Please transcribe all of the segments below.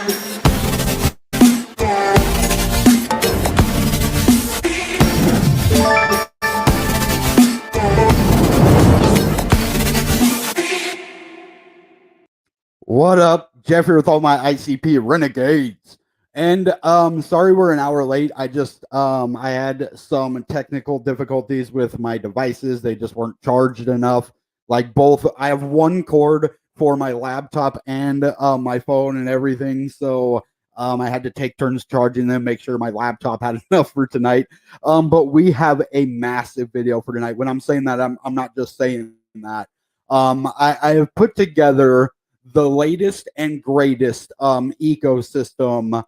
What up, Jeffrey with all my ICP renegades. And sorry we're an hour late. I had some technical difficulties with my devices. They just weren't charged enough. Like both, I have one cord for my laptop and my phone and everything. So I had to take turns charging them, make sure my laptop had enough for tonight. But we have a massive video for tonight. When I'm saying that, I'm not just saying that. I have put together the latest and greatest ecosystem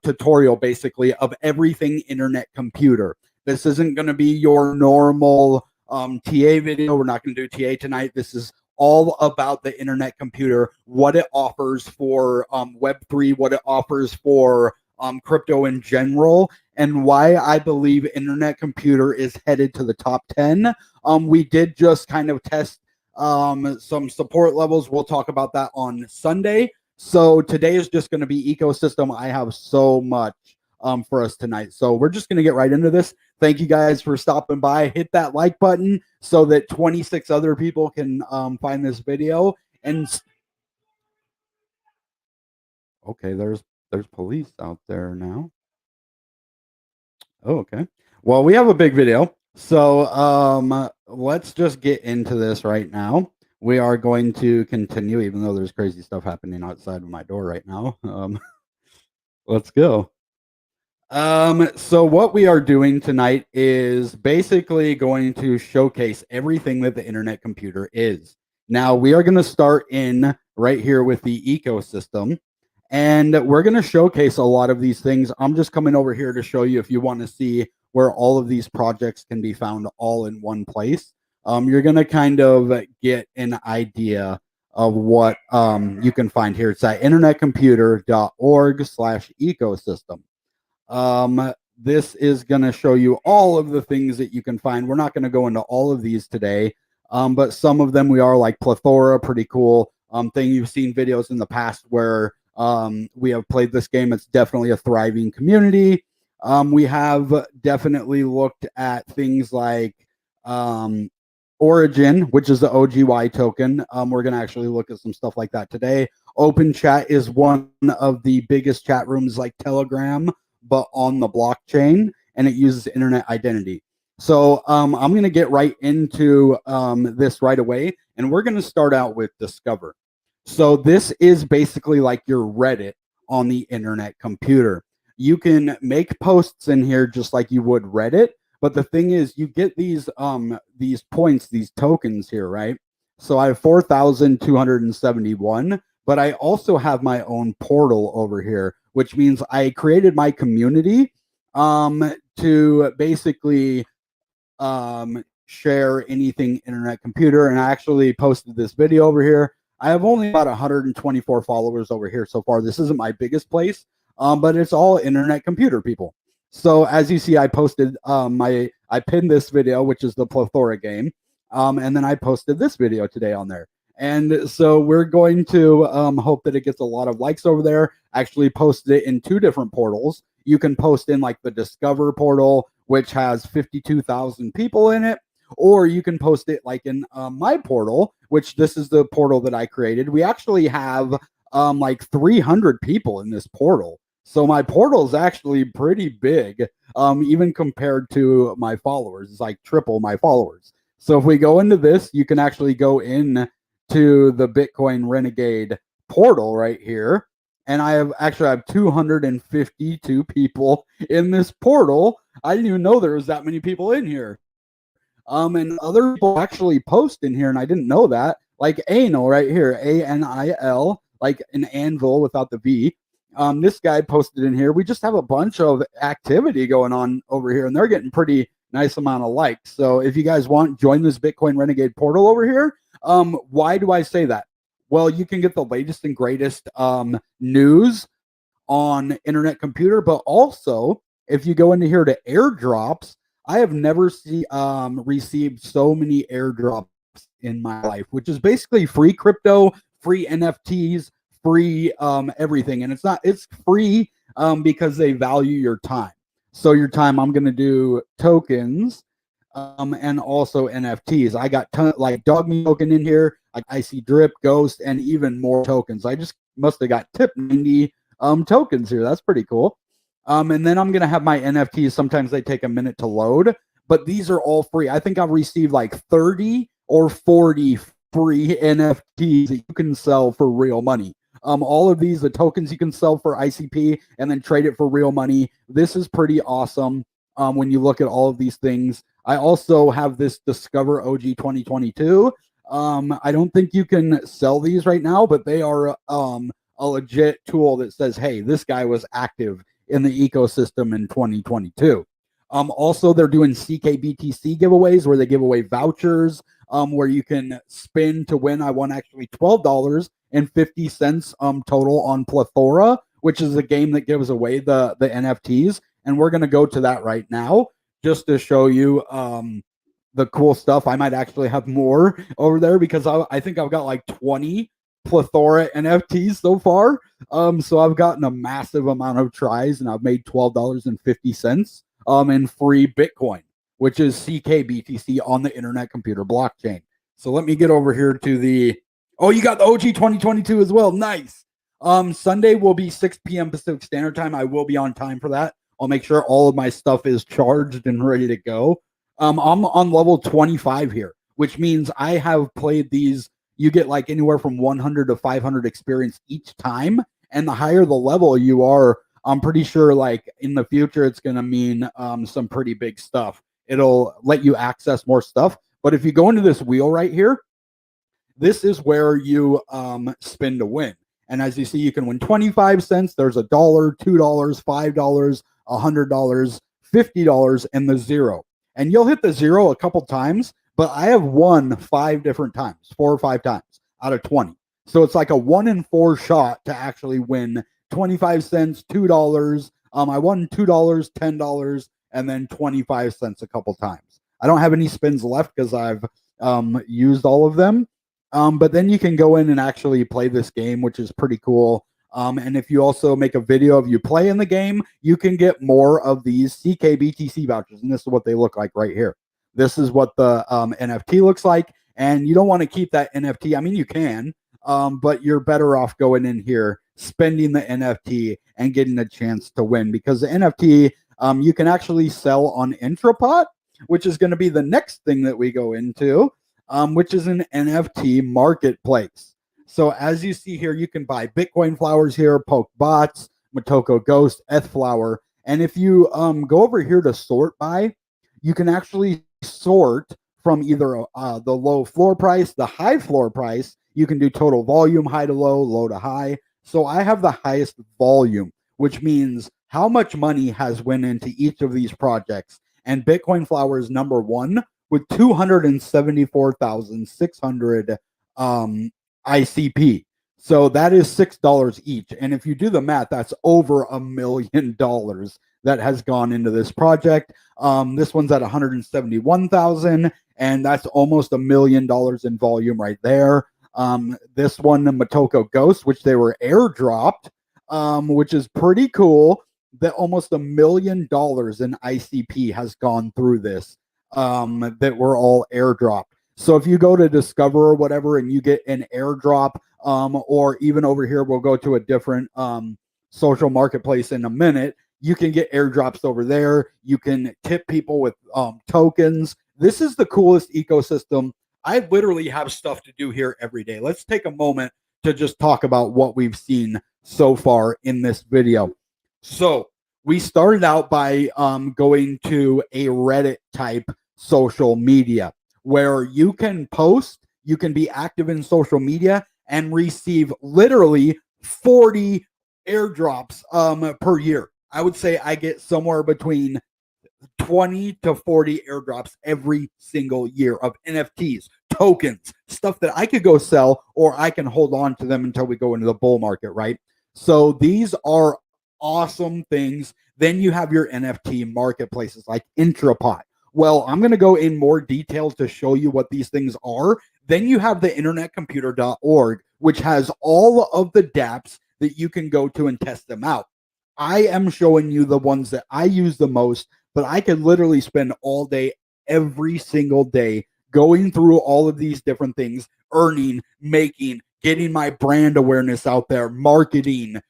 tutorial, basically, of everything internet computer. This isn't going to be your normal TA video. We're not going to do TA tonight. This is all about the internet computer, what it offers for Web3, what it offers for crypto in general, and why I believe internet computer is headed to the top 10. We did just kind of test some support levels. We'll talk about that on Sunday. So today is just going to be ecosystem. I have so much for us tonight. So we're just going to get right into this. Thank you guys for stopping by. Hit that like button so that 26 other people can find this video. And okay, there's police out there now. Oh, okay. Well, we have a big video. So let's just get into this right now. We are going to continue, even though there's crazy stuff happening outside of my door right now. Let's go. So what we are doing tonight is basically going to showcase everything that the internet computer is. Now, we are going to start in right here with the ecosystem. And we're going to showcase a lot of these things. I'm just coming over here to show you, if you want to see where all of these projects can be found all in one place. You're going to kind of get an idea of what you can find here. It's at internetcomputer.org/ecosystem. This is going to show you all of the things that you can find. We're not going to go into all of these today, but some of them we are, like Plethora, pretty cool thing. You've seen videos in the past where we have played this game. It's definitely a thriving community. We have definitely looked at things like Origin, which is the OGY token. We're going to actually look at some stuff like that today. Open Chat is one of the biggest chat rooms like Telegram, but on the blockchain, and it uses internet identity. So I'm going to get right into this right away, and we're going to start out with Discover. So this is basically like your Reddit on the internet computer. You can make posts in here just like you would Reddit, but the thing is, you get these points, these tokens here, right? So I have 4,271, but I also have my own portal over here, which means I created my community to basically share anything internet computer, and I actually posted this video over here. I have only about 124 followers over here so far. This isn't my biggest place, but it's all internet computer people. So as you see, I posted I pinned this video, which is the Plethora game, and then I posted this video today on there. And so we're going to hope that it gets a lot of likes over there. Actually posted it in 2 different portals. You can post in like the Discover portal, which has 52,000 people in it, or you can post it like in my portal, which this is the portal that I created. We actually have like 300 people in this portal. So my portal is actually pretty big, even compared to my followers. It's like triple my followers. So if we go into this, you can actually go in to the Bitcoin Renegade portal right here. And I have 252 people in this portal. I didn't even know there was that many people in here. And other people actually post in here, and I didn't know that. Like Anil right here, ANIL, like an anvil without the V. This guy posted in here. We just have a bunch of activity going on over here, and they're getting pretty nice amount of likes. So if you guys want, join this Bitcoin Renegade portal over here. Why do I say that? Well, you can get the latest and greatest news on internet computer, but also if you go into here to airdrops, I have never received so many airdrops in my life, which is basically free crypto, free NFTs, free everything, and it's free because they value your time. So your time, I'm going to do tokens and also NFTs. I got like dog meat token in here. I see drip, ghost, and even more tokens. I just must have got tip 90 tokens here. That's pretty cool. And then I'm going to have my NFTs. Sometimes they take a minute to load, but these are all free. I think I've received like 30 or 40 free NFTs that you can sell for real money. All of these, the tokens you can sell for ICP and then trade it for real money. This is pretty awesome when you look at all of these things. I also have this Discover OG 2022. I don't think you can sell these right now, but they are a legit tool that says, hey, this guy was active in the ecosystem in 2022. Also, they're doing CKBTC giveaways where they give away vouchers where you can spin to win. I won actually $12.50 total on Plethora, which is a game that gives away the NFTs. And we're going to go to that right now just to show you the cool stuff. I might actually have more over there because I think I've got like 20 Plethora NFTs so far. So I've gotten a massive amount of tries and I've made $12.50 in free Bitcoin, which is CKBTC on the Internet Computer Blockchain. So let me get over here to the, oh, you got the OG 2022 as well. Nice. Sunday will be 6 p.m. Pacific Standard Time. I will be on time for that. I'll make sure all of my stuff is charged and ready to go. I'm on level 25 here, which means I have played these. You get like anywhere from 100 to 500 experience each time. And the higher the level you are, I'm pretty sure like in the future, it's going to mean some pretty big stuff. It'll let you access more stuff. But if you go into this wheel right here, this is where you spin to win. And as you see, you can win 25 cents. There's $1, $2, $5, $100, $50, and the zero. And you'll hit the zero a couple times, but I have won 5 different times, 4 or 5 times out of 20. So it's like a 1 in 4 shot to actually win 25 cents, $2. I won $2, $10, and then 25 cents a couple times. I don't have any spins left because I've used all of them. But then you can go in and actually play this game, which is pretty cool. And if you also make a video of you playing the game, you can get more of these CKBTC vouchers. And this is what they look like right here. This is what the NFT looks like. And you don't want to keep that NFT. I mean, you can, but you're better off going in here, spending the NFT and getting a chance to win, because the NFT you can actually sell on Intrapot, which is going to be the next thing that we go into, which is an NFT marketplace. So as you see here, you can buy Bitcoin flowers here, Poke Bots, Motoko Ghost, Eth Flower. And if you go over here to sort by, you can actually sort from either the low floor price, the high floor price. You can do total volume, high to low, low to high. So I have the highest volume, which means how much money has went into each of these projects. And Bitcoin Flower is number 1 with 274,600 ICP. So that is $6 each. And if you do the math, that's over $1 million that has gone into this project. This one's at 171,000, and that's almost $1 million in volume right there. This one, the Motoko Ghost, which they were airdropped, which is pretty cool, that almost $1 million in ICP has gone through this, that were all airdropped. So if you go to Discover or whatever and you get an airdrop, or even over here, we'll go to a different social marketplace in a minute, you can get airdrops over there. You can tip people with tokens. This is the coolest ecosystem. I literally have stuff to do here every day. Let's take a moment to just talk about what we've seen so far in this video. So we started out by going to a Reddit type social media where you can post, you can be active in social media and receive literally 40 airdrops per year. I would say I get somewhere between 20 to 40 airdrops every single year of NFTs, tokens, stuff that I could go sell, or I can hold on to them until we go into the bull market, right? So these are awesome things. Then you have your NFT marketplaces like Intrapot, Well, I'm going to go in more detail to show you what these things are. Then you have the internetcomputer.org, which has all of the dApps that you can go to and test them out. I am showing you the ones that I use the most, but I could literally spend all day, every single day, going through all of these different things, earning, making, getting my brand awareness out there, marketing,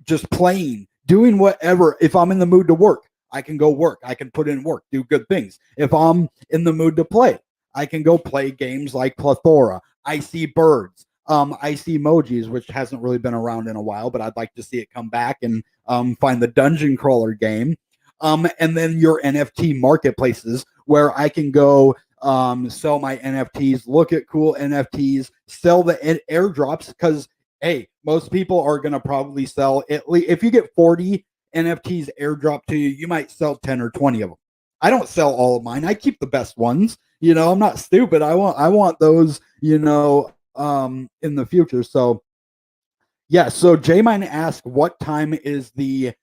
just playing, doing whatever. If I'm in the mood to work, I can go work. I can put in work, do good things. If I'm in the mood to play, I can go play games like Plethora. I see birds. I see emojis, which hasn't really been around in a while, but I'd like to see it come back and find the dungeon crawler game. And then your NFT marketplaces, where I can go sell my NFTs, look at cool NFTs, sell the airdrops, because hey, most people are going to probably sell at least, if you get 40 NFTs airdrop to you, you might sell 10 or 20 of them. I don't sell all of mine. I keep the best ones. You know, I'm not stupid. I want those, you know, in the future. So yeah, so J-Mine asked what time is the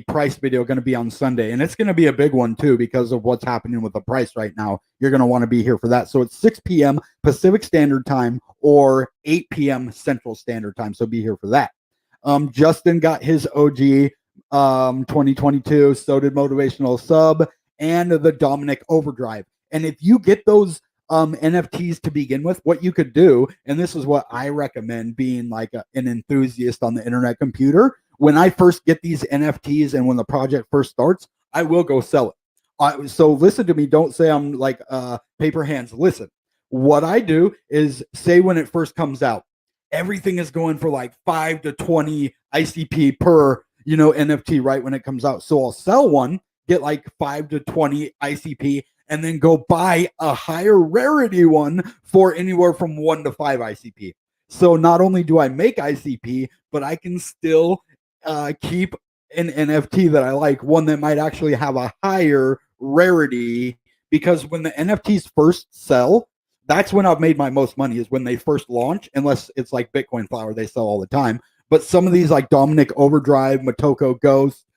price video going to be on Sunday, and it's going to be a big one too because of what's happening with the price right now. You're going to want to be here for that. So it's 6 p.m. Pacific Standard Time or 8 p.m. Central Standard Time. So be here for that. Justin got his OG 2022. So did Motivational Sub and the Dominic Overdrive. And if you get those NFTs to begin with, what you could do, and this is what I recommend being like an enthusiast on the internet computer. When I first get these NFTs and when the project first starts, I will go sell it. So listen to me. Don't say I'm like paper hands. Listen, what I do is say when it first comes out, everything is going for like 5 to 20 ICP per, you know, NFT right when it comes out. So I'll sell one, get like 5 to 20 ICP, and then go buy a higher rarity one for anywhere from 1 to 5 ICP. So not only do I make ICP, but I can still keep an NFT that I like, one that might actually have a higher rarity, because when the NFTs first sell, that's when I've made my most money, is when they first launch, unless it's like Bitcoin Flower, they sell all the time. But some of these like Dominic Overdrive, Motoko Ghost,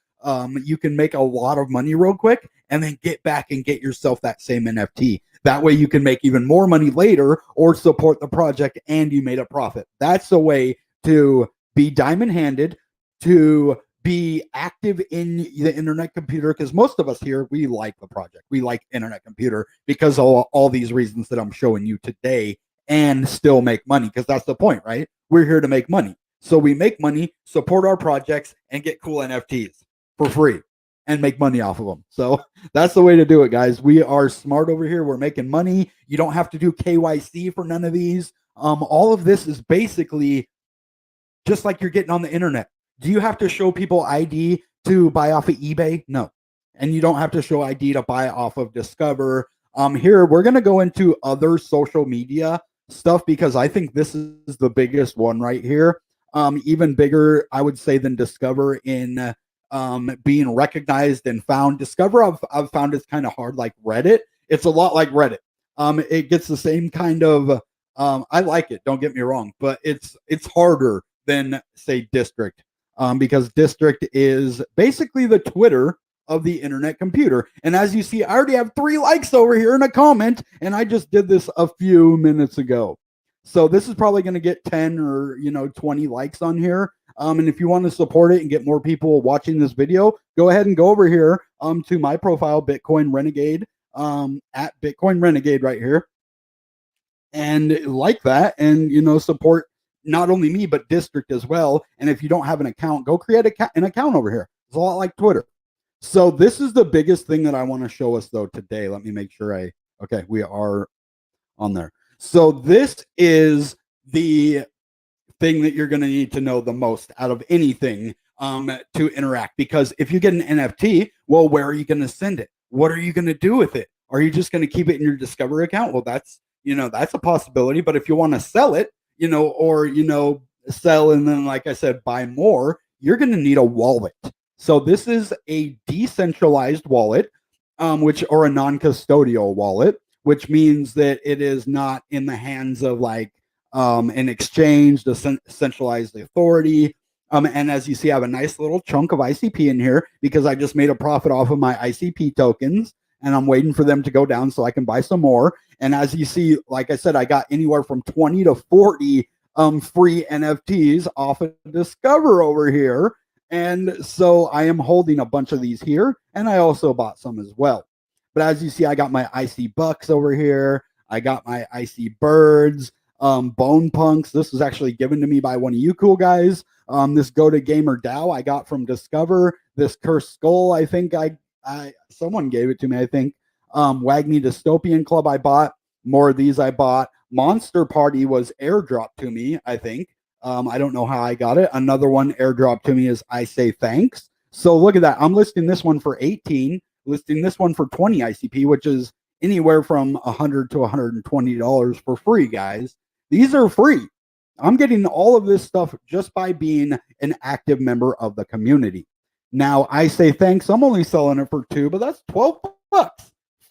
you can make a lot of money real quick and then get back and get yourself that same NFT. That way you can make even more money later or support the project and you made a profit. That's a way to be diamond handed, to be active in the internet computer, because most of us here, we like the project. We like internet computer because of all these reasons that I'm showing you today, and still make money, because that's the point, right? We're here to make money. So we make money, support our projects, and get cool NFTs for free and make money off of them. So that's the way to do it, guys. We are smart over here. We're making money. You don't have to do KYC for none of these. All of this is basically just like you're getting on the internet. Do you have to show people ID to buy off of eBay? No. And you don't have to show ID to buy off of Discover. Here, we're going to go into other social media stuff, because I think this is the biggest one right here. Even bigger, I would say, than Discover in being recognized and found. Discover, I've found it's kind of hard, like Reddit. It's a lot like Reddit. It gets the same kind of, I like it, don't get me wrong, but it's harder than, say, Distrikt. Because Distrikt is basically the Twitter of the internet computer. And as you see, I already have 3 likes over here and a comment, and I just did this a few minutes ago. So this is probably going to get 10 or 20 likes on here. And if you want to support it and get more people watching this video, go ahead and go over here to my profile, Bitcoin Renegade, at Bitcoin Renegade right here, and like that, and support not only me, but Distrikt as well. And if you don't have an account, go create an account over here. It's a lot like Twitter. So this is the biggest thing that I want to show us, though, today. Let me make sure okay, we are on there. So this is the thing that you're going to need to know the most out of anything to interact. Because if you get an NFT, well, where are you going to send it? What are you going to do with it? Are you just going to keep it in your Discover account? Well, that's a possibility. But if you want to sell it, or sell and then, like I said, buy more, you're going to need a wallet. So this is a decentralized wallet, or a non-custodial wallet, which means that it is not in the hands of like an exchange, the centralized authority. And as you see, I have a nice little chunk of ICP in here because I just made a profit off of my ICP tokens, and I'm waiting for them to go down so I can buy some more. And as you see, like I said, I got anywhere from 20 to 40 free NFTs off of Discover over here. And so I am holding a bunch of these here, and I also bought some as well. But as you see, I got my IC Bucks over here. I got my IC Birds, Bone Punks. This was actually given to me by one of you cool guys. This Go to Gamer DAO I got from Discover. This Cursed Skull, I think someone gave it to me, I think. Wagny Dystopian Club I bought. More of these I bought. Monster Party was airdropped to me, I think. I don't know how I got it. Another one airdropped to me is I Say Thanks. So look at that. I'm listing this one for 18, listing this one for 20 ICP, which is anywhere from $100 to $120 for free, guys. These are free. I'm getting all of this stuff just by being an active member of the community. Now, I Say Thanks. I'm only selling it for $2, but that's $12.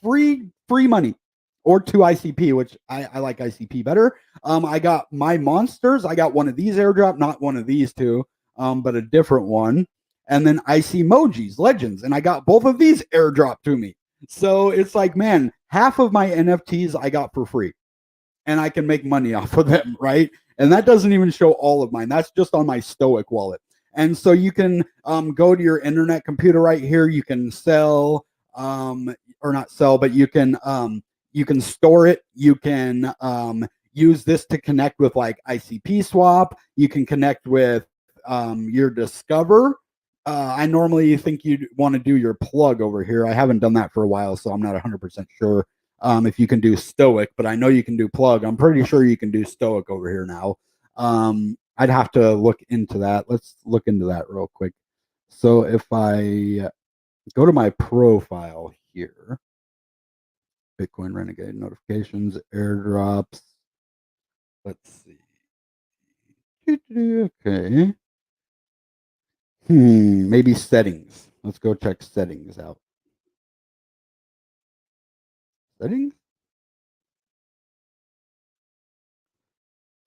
Free money. Or 2 ICP, which I like ICP better. I got my monsters. I got one of these airdrop, not one of these two, but a different one. And then IC Emojis, Legends. And I got both of these airdrop to me. So it's like, man, half of my NFTs I got for free. And I can make money off of them, right? And that doesn't even show all of mine. That's just on my Stoic wallet. And so you can go to your internet computer right here. You can sell, or not sell, but you can store it. You can use this to connect with like ICPSwap. You can connect with your Discover. I normally think you'd want to do your plug over here. I haven't done that for a while, so I'm not 100% sure if you can do Stoic, but I know you can do plug. I'm pretty sure you can do Stoic over here now. I'd have to look into that. Let's look into that real quick. So if I go to my profile here, Bitcoin Renegade notifications, airdrops. Let's see. Okay. Maybe settings. Let's go check settings out. Settings?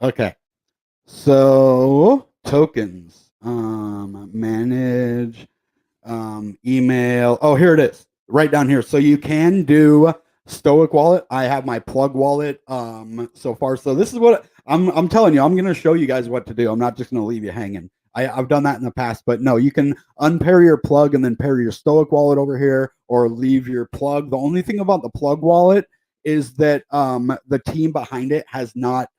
Okay. So tokens. Manage. Email. Oh, here it is. Right down here. So you can do Stoic wallet. I have my plug wallet so far. So this is what I'm telling you. I'm going to show you guys what to do. I'm not just going to leave you hanging. I've done that in the past, but no, you can unpair your plug and then pair your Stoic wallet over here, or leave your plug. The only thing about the plug wallet is that the team behind it has not.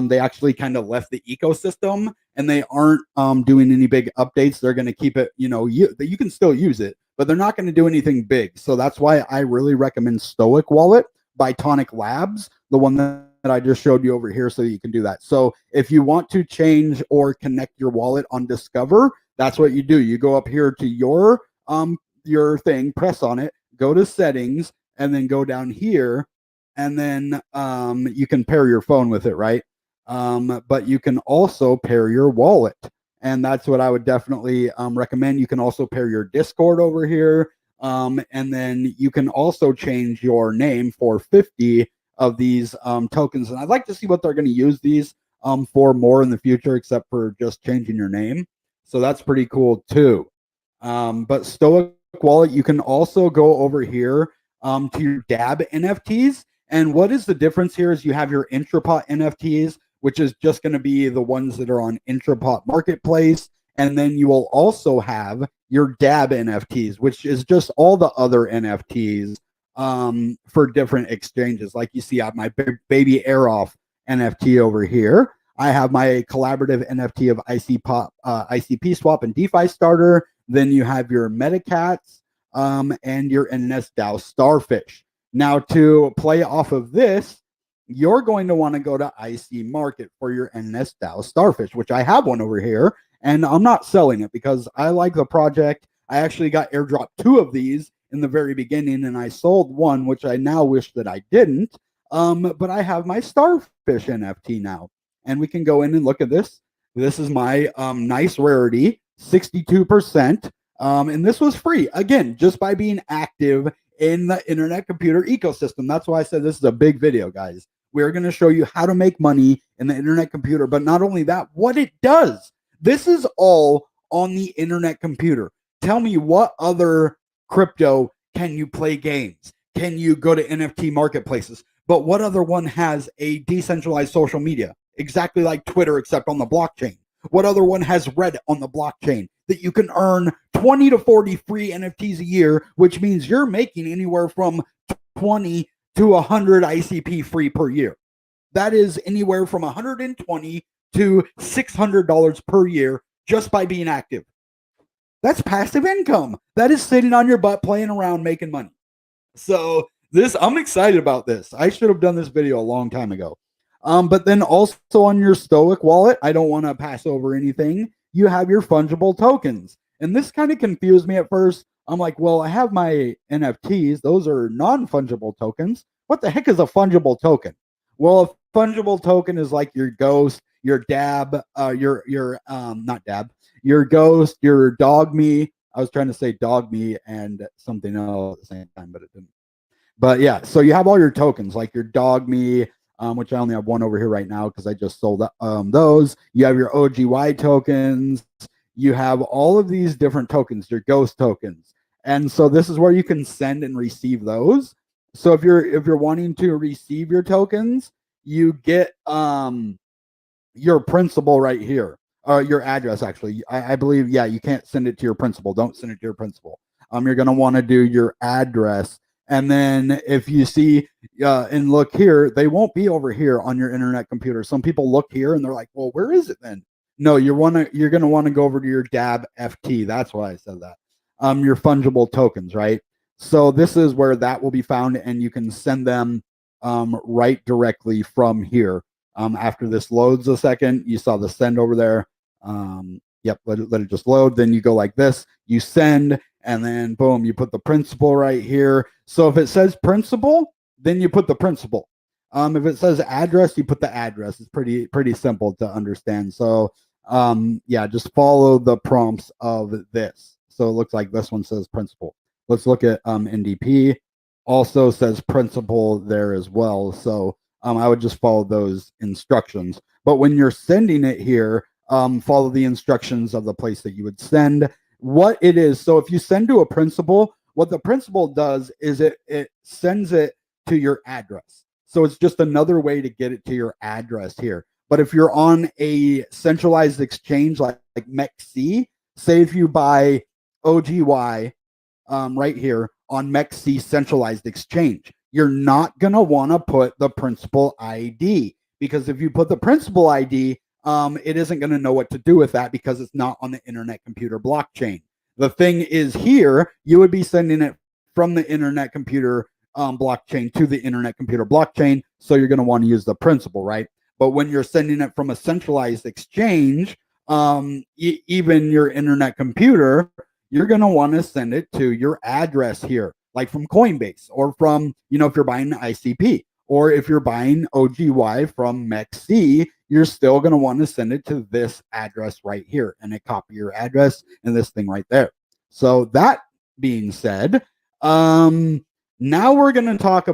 They actually kind of left the ecosystem, and they aren't doing any big updates. They're going to keep it, you can still use it, but they're not going to do anything big. So that's why I really recommend Stoic Wallet by Tonic Labs, the one that I just showed you over here, so you can do that. So if you want to change or connect your wallet on Discover, that's what you do. You go up here to your thing, press on it, go to settings, and then go down here, and then you can pair your phone with it, right? But you can also pair your wallet, and that's what I would definitely recommend. You can also pair your Discord over here, and then you can also change your name for 50 of these tokens. And I'd like to see what they're going to use these for more in the future, except for just changing your name. So that's pretty cool too. But Stoic Wallet, you can also go over here to your DAB NFTs. And what is the difference here is you have your Intrapot NFTs, which is just going to be the ones that are on Nft Marketplace. And then you will also have your DAB NFTs, which is just all the other NFTs for different exchanges. Like you see, I have my baby Aeroff NFT over here. I have my collaborative NFT of ICPSwap and DeFi Starter. Then you have your Metacats and your NSDAO Starfish. Now, to play off of this, you're going to want to go to Icmarket for your NSDAO Starfish, which I have one over here, and I'm not selling it because I like the project. I actually got airdropped 2 of these in the very beginning, and I sold one, which I now wish that I didn't. But I have my Starfish NFT now, and we can go in and look at this. This is my nice rarity, 62%, and this was free, again, just by being active in the internet computer ecosystem. That's why I said this is a big video, guys. We're going to show you how to make money in the internet computer, but not only that, what it does. This is all on the internet computer. Tell me, what other crypto can you play games? Can you go to NFT marketplaces? But what other one has a decentralized social media? Exactly like Twitter, except on the blockchain. What other one has Reddit on the blockchain that you can earn 20 to 40 free NFTs a year, which means you're making anywhere from 20 to 100 ICP free per year. That is anywhere from 120 to $600 per year just by being active. That's passive income. That is sitting on your butt playing around making money. So I'm excited about this. I should have done this video a long time ago. But then also on your Stoic wallet, I don't want to pass over anything. You have your fungible tokens. And this kind of confused me at first. I'm like, well, I have my NFTs. Those are non-fungible tokens. What the heck is a fungible token? Well, a fungible token is like your ghost, your dab, your not dab, your ghost, your dog me. I was trying to say dog me and something else at the same time, but it didn't. But yeah, so you have all your tokens, like your dog me, which I only have one over here right now because I just sold those. You have your OGY tokens. You have all of these different tokens, your ghost tokens. And so this is where you can send and receive those. So if you're wanting to receive your tokens, you get your principal right here. Your address, actually. I believe, yeah, you can't send it to your principal. Don't send it to your principal. You're going to want to do your address. And then if you see and look here, they won't be over here on your internet computer. Some people look here and they're like, well, where is it then? No, you're going to want to go over to your DAB FT. That's why I said that. Your fungible tokens, right? So this is where that will be found, and you can send them right directly from here. After this loads a second, you saw the send over there. Yep, let it just load. Then you go like this, you send, and then boom, you put the principal right here. So if it says principal, then you put the principal. If it says address, you put the address. It's pretty simple to understand. So yeah, just follow the prompts of this. So it looks like this one says principal. Let's look at NDP. Also says principal there as well. So I would just follow those instructions. But when you're sending it here, follow the instructions of the place that you would send. What it is, so if you send to a principal, what the principal does is it sends it to your address. So it's just another way to get it to your address here. But if you're on a centralized exchange like MEXC, say if you buy OGY right here on MEXC centralized exchange, you're not going to want to put the principal ID, because if you put the principal ID, it isn't going to know what to do with that because it's not on the internet computer blockchain. The thing is here, you would be sending it from the internet computer blockchain to the internet computer blockchain. So you're going to want to use the principal, right? But when you're sending it from a centralized exchange, even your internet computer, you're going to want to send it to your address here, like from Coinbase, or from, if you're buying ICP, or if you're buying OGY from MEXC, you're still going to want to send it to this address right here, and copy your address and this thing right there. So that being said, now we're going to talk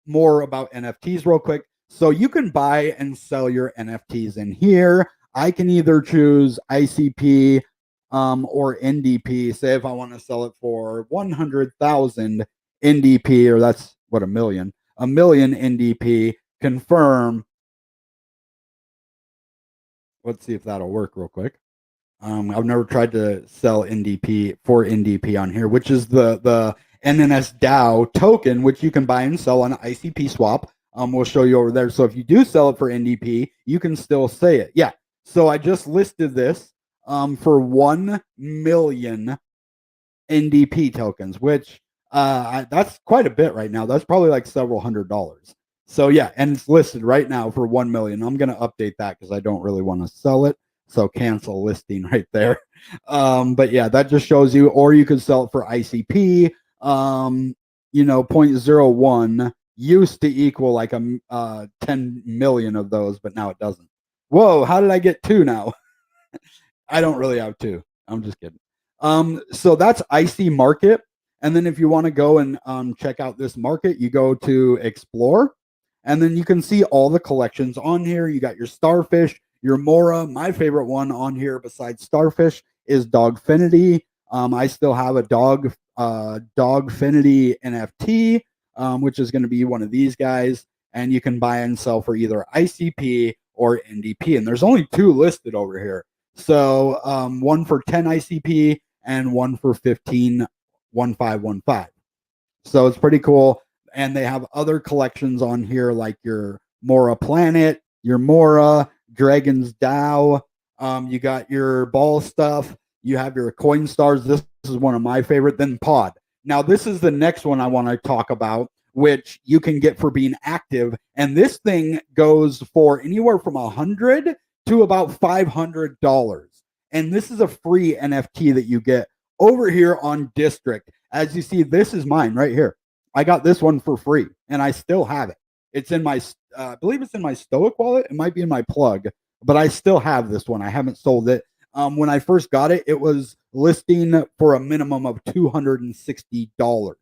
more about NFTs real quick. So you can buy and sell your NFTs in here. I can either choose ICP or NDP. Say if I want to sell it for 100,000 NDP, or that's what, a million NDP, confirm. Let's see if that'll work real quick. I've never tried to sell NDP for NDP on here, which is the NNS DAO token, which you can buy and sell on ICPSwap. We'll show you over there. So if you do sell it for NDP, you can still say it. Yeah. So I just listed this for 1 million NDP tokens, which that's quite a bit right now. That's probably like several $100s. So yeah, and it's listed right now for 1 million. I'm going to update that because I don't really want to sell it. So cancel listing right there. But yeah, that just shows you, or you could sell it for ICP. 0.01 used to equal like 10 million of those, but now it doesn't. Whoa, how did I get 2 now? I don't really have 2. I'm just kidding. So that's Icmarket. And then if you want to go and check out this market, you go to Explore, and then you can see all the collections on here. You got your starfish, your Mora. My favorite one on here besides Starfish is Dogfinity. I still have a Dogfinity NFT, which is going to be one of these guys, and you can buy and sell for either ICP or NDP. And there's only 2 listed over here. So one for 10 ICP and one for 151515. So it's pretty cool. And they have other collections on here like your Mora Planet, your Mora, Dragon's DAO. You got your ball stuff. You have your coin stars. This is one of my favorite. Then Pod. Now, this is the next one I want to talk about, which you can get for being active. And this thing goes for anywhere from $100 to about $500. And this is a free NFT that you get over here on Distrikt. As you see, this is mine right here. I got this one for free, and I still have it. It's in my, I believe it's in my Stoic wallet. It might be in my plug, but I still have this one. I haven't sold it. When I first got it, it was listing for a minimum of $260.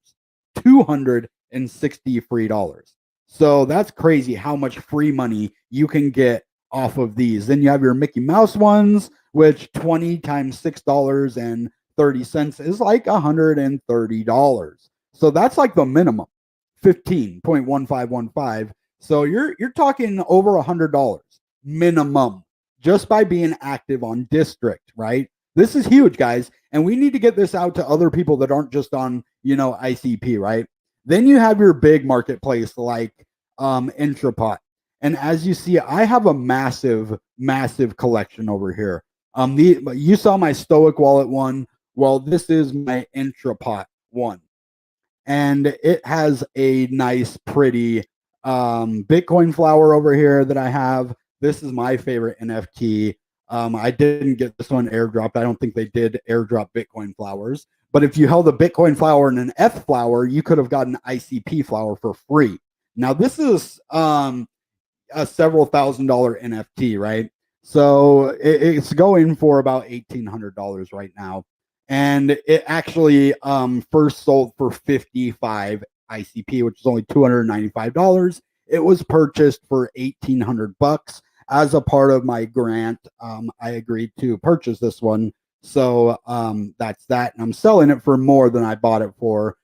$260 free dollars. So that's crazy how much free money you can get off of these. Then you have your Mickey Mouse ones, which 20 times $6.30 is like $130. So that's like the minimum, 15.1515. So you're talking over $100 minimum just by being active on Distrikt, right? This is huge, guys, and we need to get this out to other people that aren't just on, ICP, right? Then you have your big marketplace like Intrapot. And as you see, I have a massive, massive collection over here. You saw my Stoic wallet one. Well, this is my Intrapot one. And it has a nice, pretty Bitcoin flower over here that I have. This is my favorite NFT. I didn't get this one airdropped. I don't think they did airdrop Bitcoin flowers. But if you held a Bitcoin flower and an F flower, you could have gotten an ICP flower for free. Now, this is a several $1,000 NFT, right? So it's going for about $1,800 right now. And it actually first sold for 55 ICP, which is only $295. It was purchased for $1,800 as a part of my grant. I agreed to purchase this one, so that's that. And I'm selling it for more than I bought it for.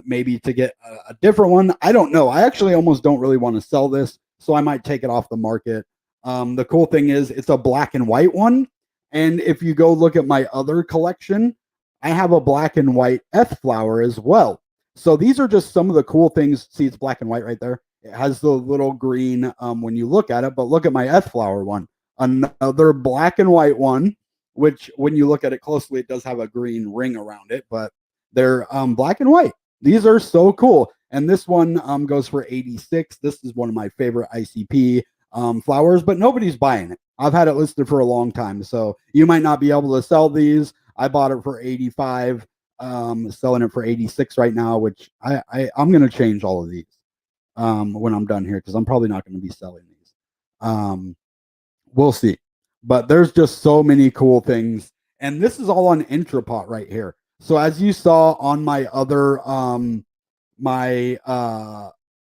Maybe to get a different one. I don't know. I actually almost don't really want to sell this, so I might take it off the market. The cool thing is it's a black and white one. And if you go look at my other collection, I have a black and white F flower as well. So these are just some of the cool things. See, it's black and white right there. It has the little green when you look at it, but look at my F flower one. Another black and white one, which when you look at it closely, it does have a green ring around it, but they're black and white. These are so cool. And this one goes for 86. This is one of my favorite ICP flowers, but nobody's buying it. I've had it listed for a long time, so you might not be able to sell these. I bought it for 85, selling it for 86 right now, which I'm going to change all of these when I'm done here because I'm probably not going to be selling these. We'll see. But there's just so many cool things. And this is all on Intrapot right here. So as you saw on my other,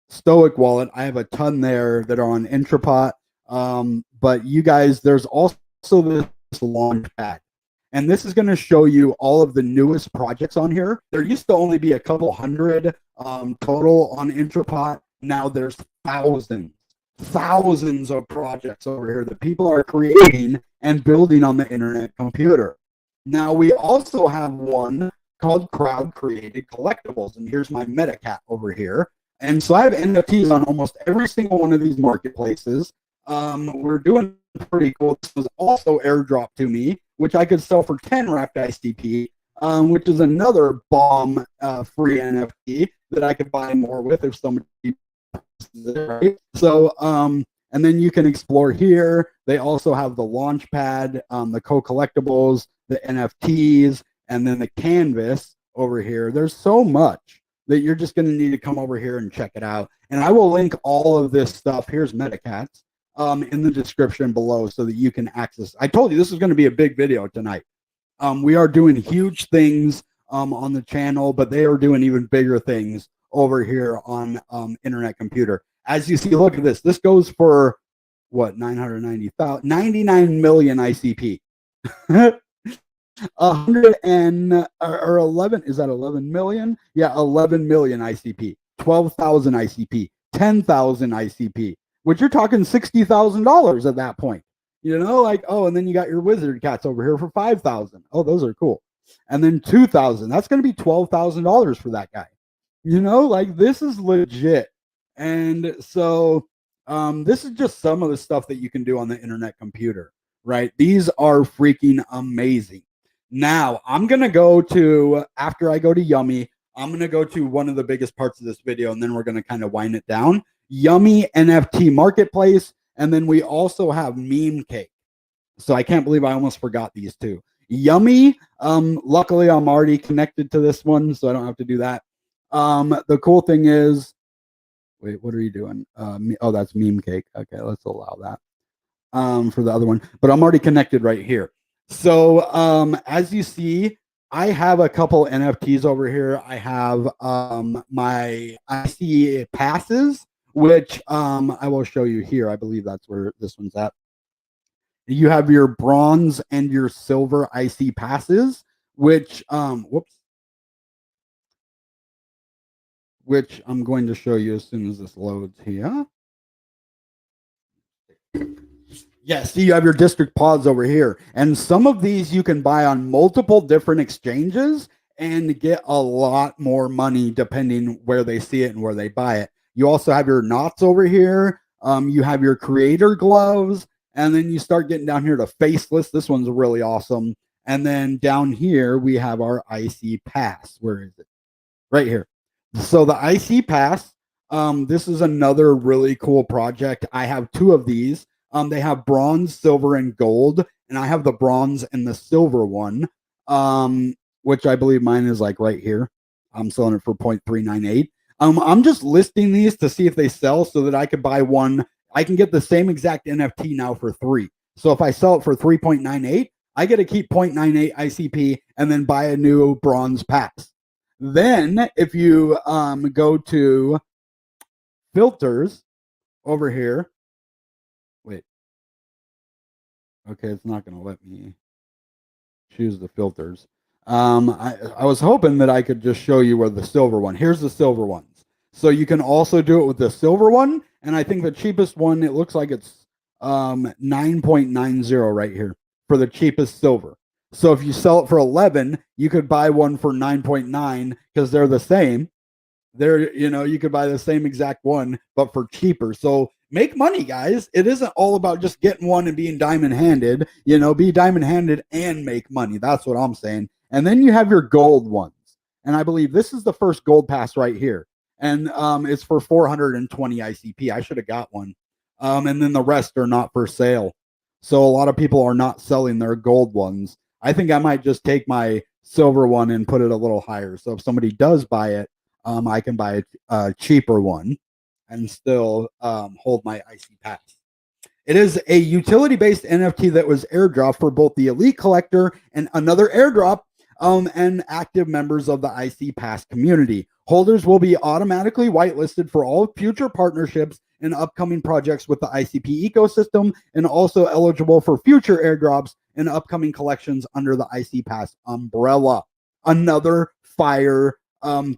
Stoic wallet, I have a ton there that are on Intrapot. But you guys, there's also this launch pad. And this is going to show you all of the newest projects on here. There used to only be a couple hundred total on Intrapot. Now there's thousands of projects over here that people are creating and building on the internet computer. Now we also have one called Crowd Created Collectibles. And here's my Metacat over here. And so I have NFTs on almost every single one of these marketplaces. We're doing pretty cool. This was also airdropped to me, which I could sell for 10 wrapped ICP, which is another bomb free NFT that I could buy more with if somebody purchases it, right? So, and then you can explore here. They also have the launch pad, the co-collectibles, the NFTs, and then the canvas over here. There's so much that you're just going to need to come over here and check it out. And I will link all of this stuff. Here's Metacats in the description below so that you can access. I told you this is going to be a big video tonight. We are doing huge things on the channel, but they are doing even bigger things over here on Internet Computer. As you see, look at this. This goes for what, 990,000, 99 million ICP. 100 and or 11, is that 11 million? Yeah, 11 million ICP, 12,000 ICP, 10,000 ICP, which you're talking $60,000 at that point. You know, like, oh, and then you got your wizard cats over here for 5,000. Oh, those are cool. And then 2,000. That's going to be $12,000 for that guy. You know, like, this is legit. And so this is just some of the stuff that you can do on the internet computer, right? These are freaking amazing. Now, I'm going to go to, after I go to Yummy, I'm going to go to one of the biggest parts of this video, and then we're going to kind of wind it down. Yummy NFT Marketplace, and then we also have Meme Cake. So I can't believe I almost forgot these two. Yummy, luckily I'm already connected to this one, so I don't have to do that. The cool thing is, wait, what are you doing? Oh, that's Meme Cake. Okay, let's allow that for the other one. But I'm already connected right here. So as you see, I have a couple NFTs over here. I have my ICPasses, which I will show you here. I believe that's where this one's at. You have your bronze and your silver ICPasses, which which I'm going to show you as soon as this loads here. Yes, see, you have your district pods over here. And some of these you can buy on multiple different exchanges and get a lot more money depending where they see it and where they buy it. You also have your knots over here. You have your creator gloves. And then you start getting down here to faceless. This one's really awesome. And then down here, we have our IC Pass. Where is it? Right here. So the IC Pass, this is another really cool project. I have two of these. They have bronze, silver, and gold, and I have the bronze and the silver one, which I believe mine is like right here. I'm selling it for 0.398. I'm just listing these to see if they sell so that I could buy one. I can get the same exact NFT now for 3. So if I sell it for 3.98, I get to keep 0.98 ICP and then buy a new bronze pass. Then if you go to filters over here, wait. Okay, it's not going to let me choose the filters. I was hoping that I could just show you where the silver one. Here's the silver ones. So you can also do it with the silver one. And I think the cheapest one, it looks like it's 9.90 right here for the cheapest silver. So if you sell it for 11, you could buy one for 9.9 because they're the same. They're, you know, you could buy the same exact one, but for cheaper. So make money, guys. It isn't all about just getting one and being diamond handed. You know, be diamond handed and make money. That's what I'm saying. And then you have your gold ones. And I believe this is the first gold pass right here. And it's for 420 ICP. I should have got one. And then the rest are not for sale. So a lot of people are not selling their gold ones. I think I might just take my silver one and put it a little higher. So if somebody does buy it, I can buy a cheaper one and still hold my IC pass. It is a utility-based NFT that was airdropped for both the elite collector and another airdrop and active members of the IC Pass community. Holders will be automatically whitelisted for all future partnerships and upcoming projects with the ICP ecosystem, and also eligible for future airdrops and upcoming collections under the IC Pass umbrella. Another fire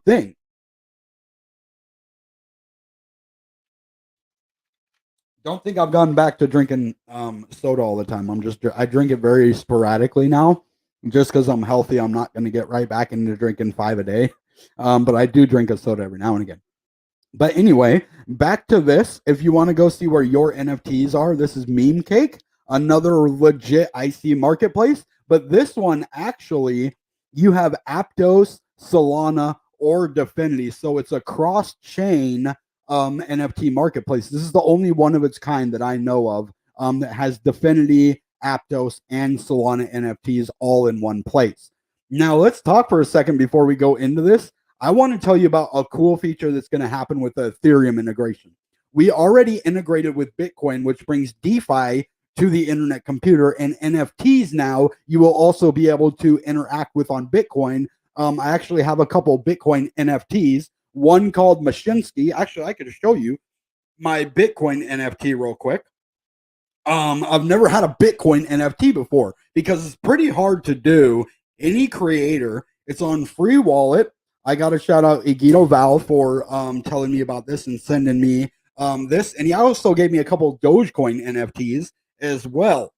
thing. Don't think I've gone back to drinking soda all the time. I drink it very sporadically now. Just because I'm healthy, I'm not going to get right back into drinking 5 a day. But I do drink a soda every now and again. But anyway, back to this. If you want to go see where your NFTs are, this is Meme Cake, another legit IC marketplace. But this one, actually, you have Aptos, Solana, or dfinity. So it's a cross-chain NFT marketplace. This is the only one of its kind that I know of that has dfinity, Aptos, and Solana NFTs all in one place. Now, let's talk for a second before we go into this. I want to tell you about a cool feature that's going to happen with the Ethereum integration. We already integrated with Bitcoin, which brings DeFi to the internet computer, and NFTs now you will also be able to interact with on Bitcoin. I actually have a couple Bitcoin NFTs, one called Mashinsky. Actually, I could show you my Bitcoin NFT real quick. I've never had a Bitcoin NFT before because it's pretty hard to do. Any creator, it's on free wallet. I got to shout out Igito Val for telling me about this and sending me this. And he also gave me a couple Dogecoin NFTs as well.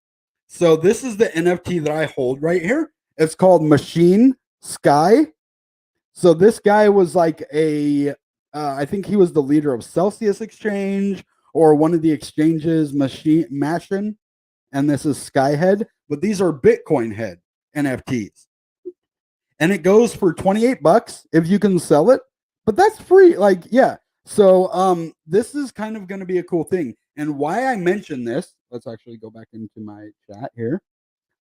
So this is the NFT that I hold right here. It's called Machine Sky. So this guy was like I think he was the leader of Celsius Exchange or one of the exchanges, Machine, and this is Skyhead. But these are Bitcoin Head NFTs, and it goes for $28 if you can sell it. But that's free, like yeah. So this is kind of going to be a cool thing. And why I mention this, let's actually go back into my chat here.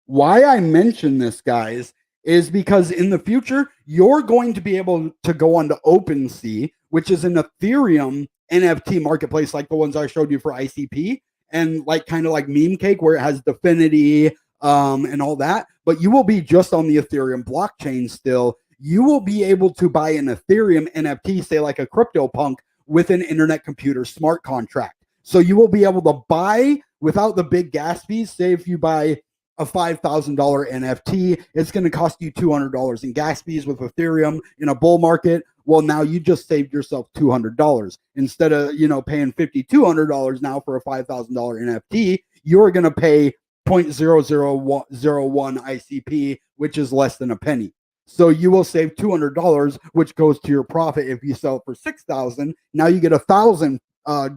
Why I mention this, guys, is because in the future, you're going to be able to go onto OpenSea, which is an Ethereum NFT marketplace like the ones I showed you for ICP, and like kind of like Meme Cake, where it has Dfinity and all that. But you will be just on the Ethereum blockchain still. You will be able to buy an Ethereum NFT, say like a CryptoPunk, with an internet computer smart contract. So you will be able to buy without the big gas fees. Say if you buy a $5,000 NFT, it's going to cost you $200 in gas fees with Ethereum in a bull market. Well, now you just saved yourself $200 instead of paying $5,200 now for a $5,000 NFT. You're going to pay 0.0001 ICP, which is less than a penny. So you will save $200, which goes to your profit if you sell it for $6,000. Now you get $1,000 or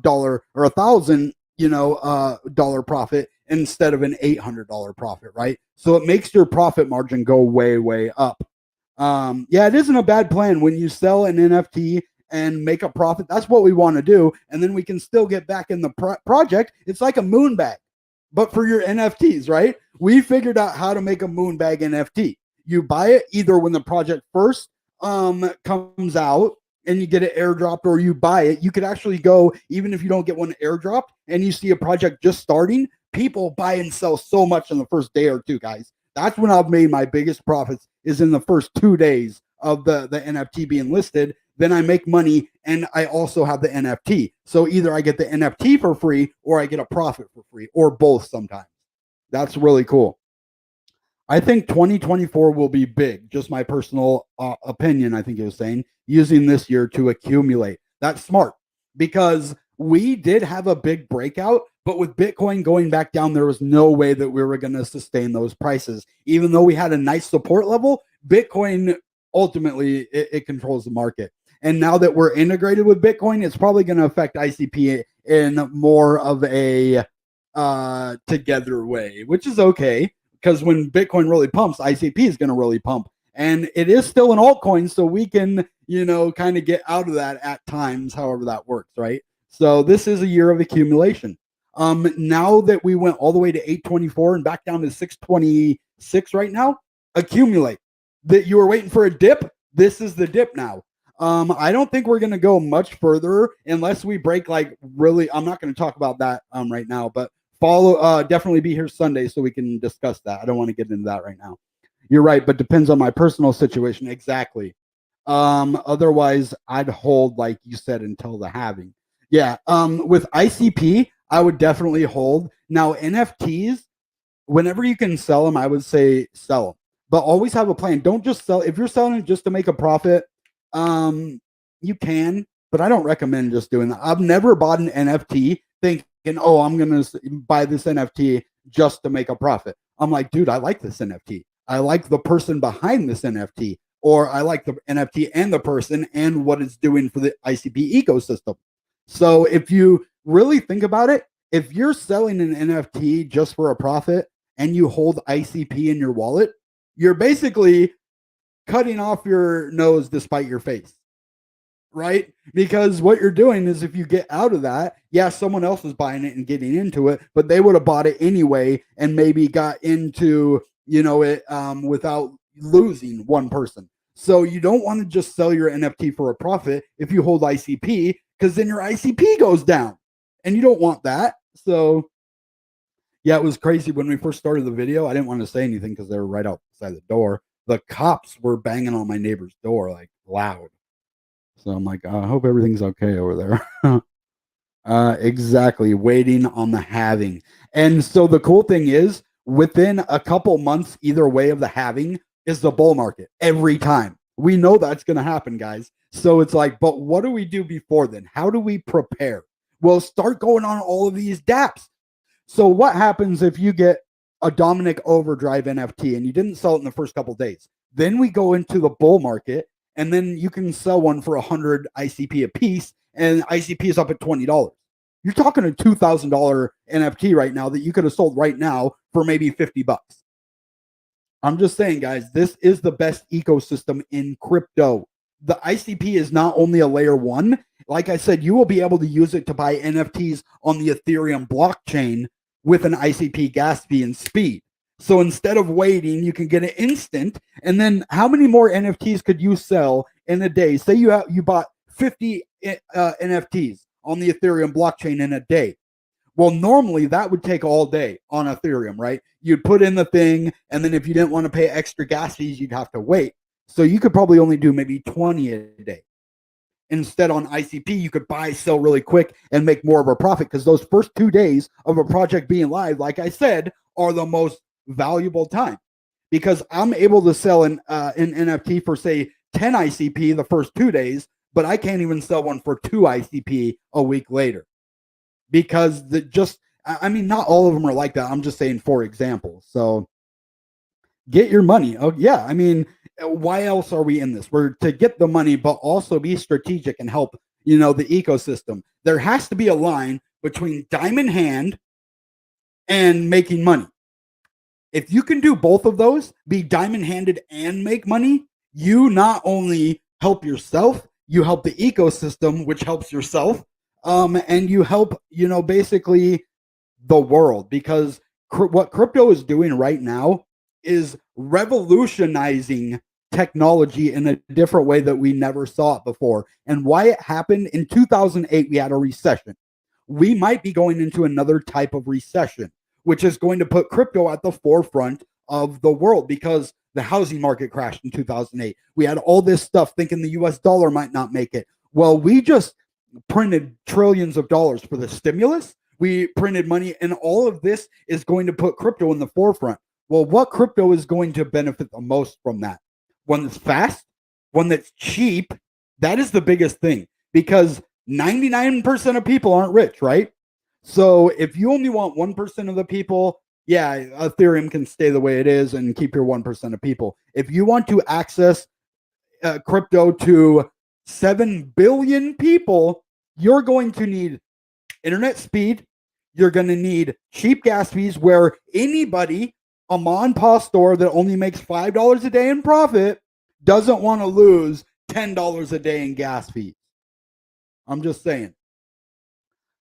$1,000 dollar profit instead of an $800 profit, right? So it makes your profit margin go way, way up. Yeah, it isn't a bad plan when you sell an NFT and make a profit. That's what we want to do. And then we can still get back in the project. It's like a moon bag, but for your NFTs, right? We figured out how to make a moon bag NFT. You buy it either when the project first comes out and you get it airdropped, or you buy it. You could actually go, even if you don't get one airdropped and you see a project just starting, people buy and sell so much in the first day or two, guys. That's when I've made my biggest profits, is in the first 2 days of the NFT being listed. Then I make money and I also have the NFT. So either I get the NFT for free or I get a profit for free, or both sometimes. That's really cool. I think 2024 will be big. Just my personal opinion, I think he was saying, using this year to accumulate. That's smart because we did have a big breakout, but with Bitcoin going back down, there was no way that we were going to sustain those prices. Even though we had a nice support level, Bitcoin ultimately it controls the market. And now that we're integrated with Bitcoin, it's probably going to affect ICP in more of a together way, which is okay. Because when Bitcoin really pumps, ICP is going to really pump. And it is still an altcoin, so we can, kind of get out of that at times, however that works, right? So this is a year of accumulation. Now that we went all the way to 824 and back down to 626 right now, accumulate. That you were waiting for a dip, this is the dip now. I don't think we're going to go much further unless we break like really. I'm not going to talk about that right now, but definitely be here Sunday so we can discuss that. I don't want to get into that right now. You're right, but depends on my personal situation. Exactly. Otherwise I'd hold, like you said, until the halving. Yeah. With ICP, I would definitely hold. Now NFTs, whenever you can sell them, I would say sell them, but always have a plan. Don't just sell. If you're selling it just to make a profit, you can, but I don't recommend just doing that. I've never bought an NFT thinking, oh, I'm going to buy this NFT just to make a profit. I'm like, dude, I like this NFT. I like the person behind this NFT, or I like the NFT and the person and what it's doing for the ICP ecosystem. So if you really think about it, if you're selling an NFT just for a profit and you hold ICP in your wallet, you're basically cutting off your nose despite your face, right? Because what you're doing is, if you get out of that, yeah, someone else is buying it and getting into it, but they would have bought it anyway and maybe got into it without losing one person. So you don't want to just sell your NFT for a profit if you hold ICP, because then your ICP goes down and you don't want that. So yeah, it was crazy when we first started the video. I didn't want to say anything because they were right outside the door. The cops were banging on my neighbor's door like loud. So I'm like, I hope everything's okay over there. Exactly. Waiting on the halving. And so the cool thing is, within a couple months, either way of the halving is the bull market every time. We know that's going to happen, guys. So it's like, but what do we do before then? How do we prepare? Well, start going on all of these dApps. So what happens if you get a Dominic Overdrive NFT and you didn't sell it in the first couple days? Then we go into the bull market, and then you can sell one for 100 ICP a piece, and ICP is up at $20. You're talking a $2,000 NFT right now that you could have sold right now for maybe $50. I'm just saying, guys, this is the best ecosystem in crypto. The ICP is not only a layer one. Like I said, you will be able to use it to buy NFTs on the Ethereum blockchain with an ICP gas fee and speed. So instead of waiting, you can get it instant. And then how many more NFTs could you sell in a day? Say you bought 50 NFTs on the Ethereum blockchain in a day. Well, normally that would take all day on Ethereum, right? You'd put in the thing, and then if you didn't want to pay extra gas fees, you'd have to wait. So you could probably only do maybe 20 a day. Instead, on ICP, you could buy, sell really quick, and make more of a profit, because those first 2 days of a project being live, like I said, are the most valuable time. Because I'm able to sell an NFT for, say, 10 ICP the first 2 days, but I can't even sell one for 2 ICP a week later. Because not all of them are like that. I'm just saying, for example. So get your money. Oh, yeah. I mean, why else are we in this? We're to get the money, but also be strategic and help, the ecosystem. There has to be a line between diamond hand and making money. If you can do both of those, be diamond handed and make money, you not only help yourself, you help the ecosystem, which helps yourself. And you help, basically the world, because what crypto is doing right now is revolutionizing technology in a different way that we never saw it before. And why it happened in 2008, we had a recession. We might be going into another type of recession, which is going to put crypto at the forefront of the world, because the housing market crashed in 2008. We had all this stuff thinking the US dollar might not make it. Well, we just printed trillions of dollars for the stimulus. We printed money, and all of this is going to put crypto in the forefront. Well, what crypto is going to benefit the most from that? One that's fast, one that's cheap. That is the biggest thing, because 99% of people aren't rich, right? So if you only want 1% of the people, yeah, Ethereum can stay the way it is and keep your 1% of people. If you want to access crypto to 7 billion people, you're going to need internet speed. You're going to need cheap gas fees, where anybody, a mom and pop store that only makes $5 a day in profit, doesn't want to lose $10 a day in gas fees. I'm just saying.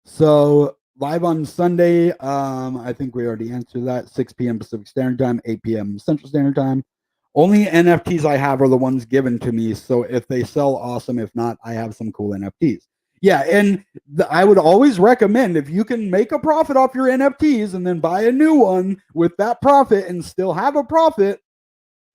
So live on Sunday, I think we already answered that. 6 p.m. Pacific Standard Time, 8 p.m. Central Standard Time. Only NFTs I have are the ones given to me. So if they sell, awesome. If not, I have some cool NFTs. Yeah, and I would always recommend, if you can make a profit off your NFTs and then buy a new one with that profit and still have a profit,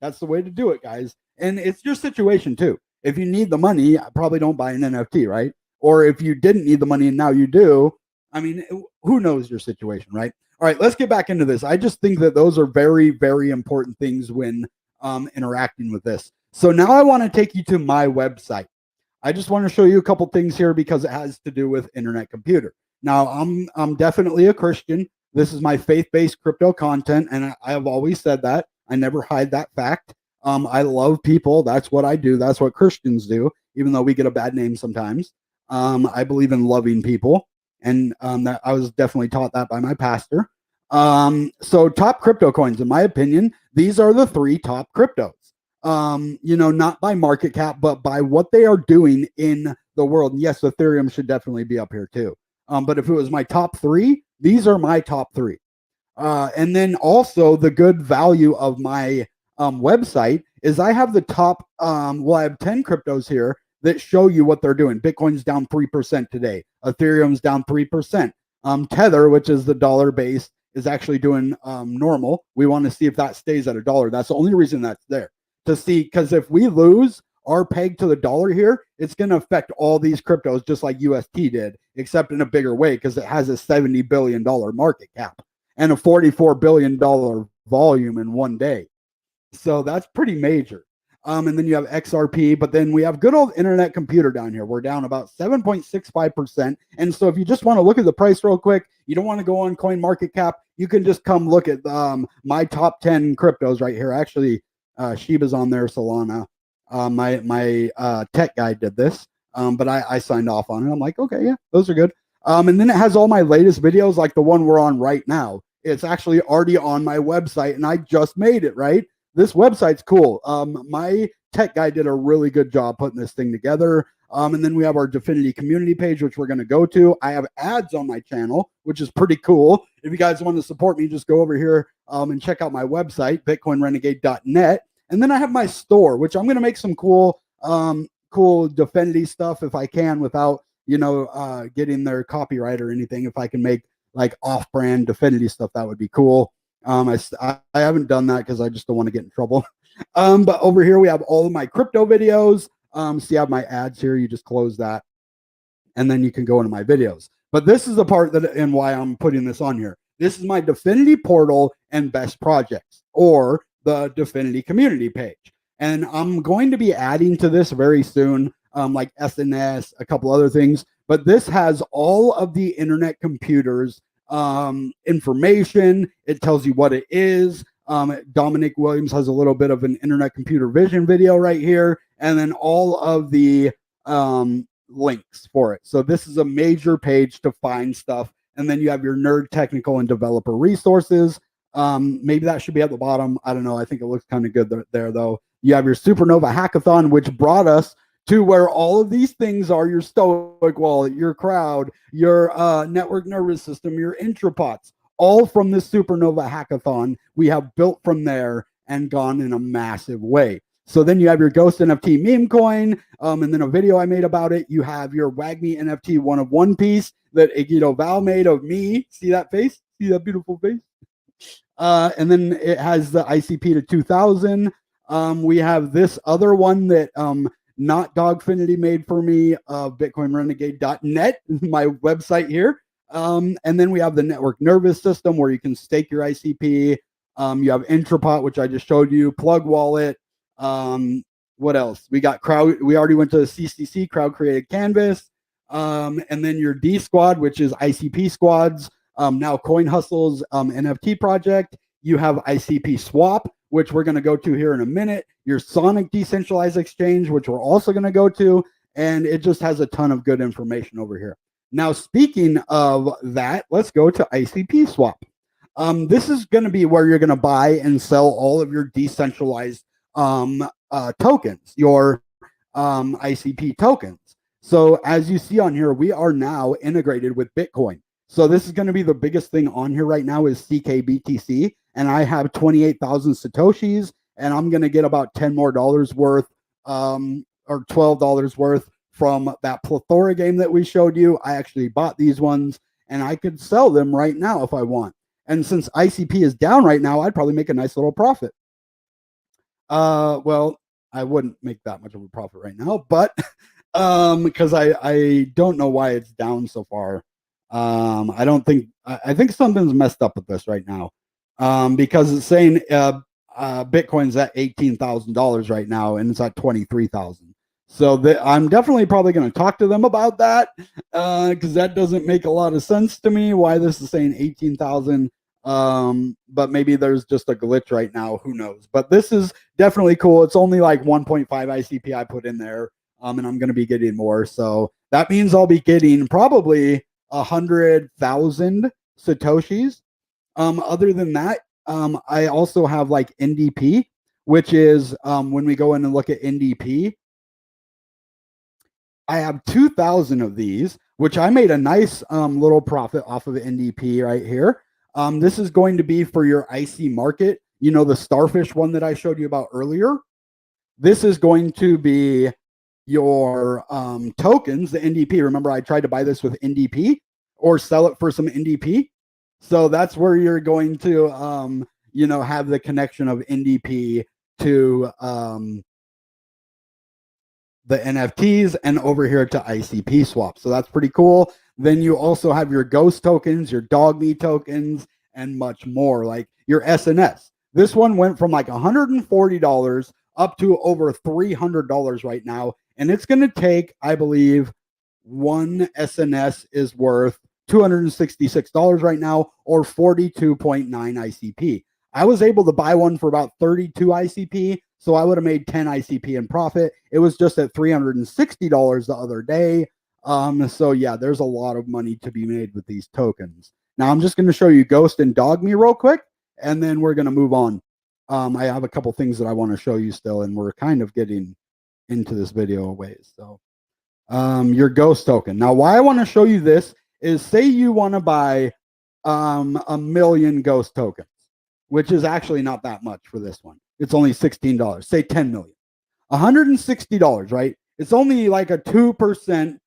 that's the way to do it, guys. And it's your situation too. If you need the money, probably don't buy an NFT, right? Or if you didn't need the money and now you do, I mean, who knows your situation, right? All right, let's get back into this. I just think that those are very, very important things when interacting with this. So now I want to take you to my website. I just want to show you a couple things here because it has to do with internet computer. Now, I'm definitely a Christian. This is my faith-based crypto content, and I have always said that. I never hide that fact. I love people. That's what I do. That's what Christians do, even though we get a bad name sometimes. I believe in loving people, and that I was definitely taught that by my pastor. So top crypto coins, in my opinion, these are the 3 top cryptos. Not by market cap, but by what they are doing in the world. And yes, Ethereum should definitely be up here too. But if it was my top 3, these are my top 3. And then also the good value of my website is I have the top, I have 10 cryptos here that show you what they're doing. Bitcoin's down 3% today. Ethereum's down 3%. Tether, which is the dollar base, is actually doing normal. We want to see if that stays at $1. That's the only reason that's there. To see, because if we lose our peg to the dollar here, it's going to affect all these cryptos just like UST did, except in a bigger way because it has a $70 billion market cap and a $44 billion volume in one day. So that's pretty major. And then you have XRP, but then we have good old internet computer down here. We're down about 7.65%. And so if you just want to look at the price real quick, you don't want to go on CoinMarketCap, you can just come look at my top 10 cryptos right here. Actually, Shiba's on there, Solana. My tech guy did this, but I signed off on it. I'm like, okay, yeah, those are good. And then it has all my latest videos, like the one we're on right now. It's actually already on my website, and I just made it, right? This website's cool. My tech guy did a really good job putting this thing together. And then we have our Dfinity community page, which we're going to go to. I have ads on my channel, which is pretty cool. If you guys want to support me, just go over here and check out my website, bitcoinrenegade.net. And then I have my store, which I'm going to make some cool Dfinity stuff if I can without, getting their copyright or anything. If I can make like off-brand Dfinity stuff, that would be cool. I haven't done that because I just don't want to get in trouble. But over here we have all of my crypto videos. See, I have my ads here. You just close that, and then you can go into my videos. But this is the part and why I'm putting this on here. This is my Dfinity portal and best projects, or the Dfinity community page. And I'm going to be adding to this very soon, like SNS, a couple other things. But this has all of the internet computers information. It tells you what it is. Dominic Williams has a little bit of an internet computer vision video right here, and then all of the links for it. So this is a major page to find stuff. And then you have your nerd, technical, and developer resources. Maybe that should be at the bottom. I don't know. I think it looks kind of good there, though. You have your Supernova Hackathon, which brought us to where all of these things are: your Stoic wallet, your crowd, your network nervous system, your intrapots, all from this Supernova Hackathon. We have built from there and gone in a massive way. So then you have your Ghost NFT meme coin, and then a video I made about it. You have your WagMe NFT one of one piece that Agito Val made of me. See that face? See that beautiful face? And then it has the ICP to 2000. We have this other one that not Dogfinity made for me, bitcoinrenegade.net, my website here. And then we have the network nervous system where you can stake your ICP. You have Intrapot, which I just showed you, Plug Wallet. What else? We got crowd. We already went to the CCC, crowd created canvas. And then your D Squad, which is ICP squads. Now Coin Hustle's NFT project. You have ICPSwap, which we're going to go to here in a minute. Your Sonic decentralized exchange, which we're also going to go to. And it just has a ton of good information over here. Now, speaking of that, let's go to ICPSwap. This is going to be where you're going to buy and sell all of your decentralized tokens, your ICP tokens. So as you see on here, we are now integrated with Bitcoin. So this is going to be the biggest thing on here right now is CKBTC. And I have 28,000 Satoshis, and I'm going to get about $10 more worth or $12 worth from that plethora game that we showed you. I actually bought these ones, and I could sell them right now if I want. And since ICP is down right now, I'd probably make a nice little profit. Well, I wouldn't make that much of a profit right now, but because I don't know why it's down so far. I think something's messed up with this right now. Because it's saying Bitcoin's at $18,000 right now, and it's at 23,000. So I'm definitely probably going to talk to them about that because that doesn't make a lot of sense to me. Why this is saying 18,000? But maybe there's just a glitch right now. Who knows? But this is definitely cool. It's only like 1.5 ICP I put in there, and I'm going to be getting more. So that means I'll be getting probably 100,000 Satoshis. Other than that, I also have like NDP, which is when we go in and look at NDP, I have 2,000 of these, which I made a nice little profit off of NDP right here. This is going to be for your Icmarket, the starfish one that I showed you about earlier. This is going to be your tokens, the NDP. Remember, I tried to buy this with NDP or sell it for some NDP. So that's where you're going to, have the connection of NDP to the NFTs, and over here to ICPSwap. So that's pretty cool. Then you also have your ghost tokens, your dogme tokens, and much more, like your SNS. This one went from like $140 up to over $300 right now. And it's going to take, I believe, one SNS is worth $266 right now, or 42.9 ICP. I was able to buy one for about 32 ICP, so I would have made 10 ICP in profit. It was just at $360 the other day. So yeah, there's a lot of money to be made with these tokens. Now I'm just going to show you Ghost and Dogme real quick, and then we're going to move on. I have a couple things that I want to show you still, and we're kind of getting into this video a ways. So your Ghost token. Now, why I want to show you this is, say you want to buy 1 million Ghost tokens, which is actually not that much for this one. It's only $16. Say 10 million. $160, right? It's only like a 2%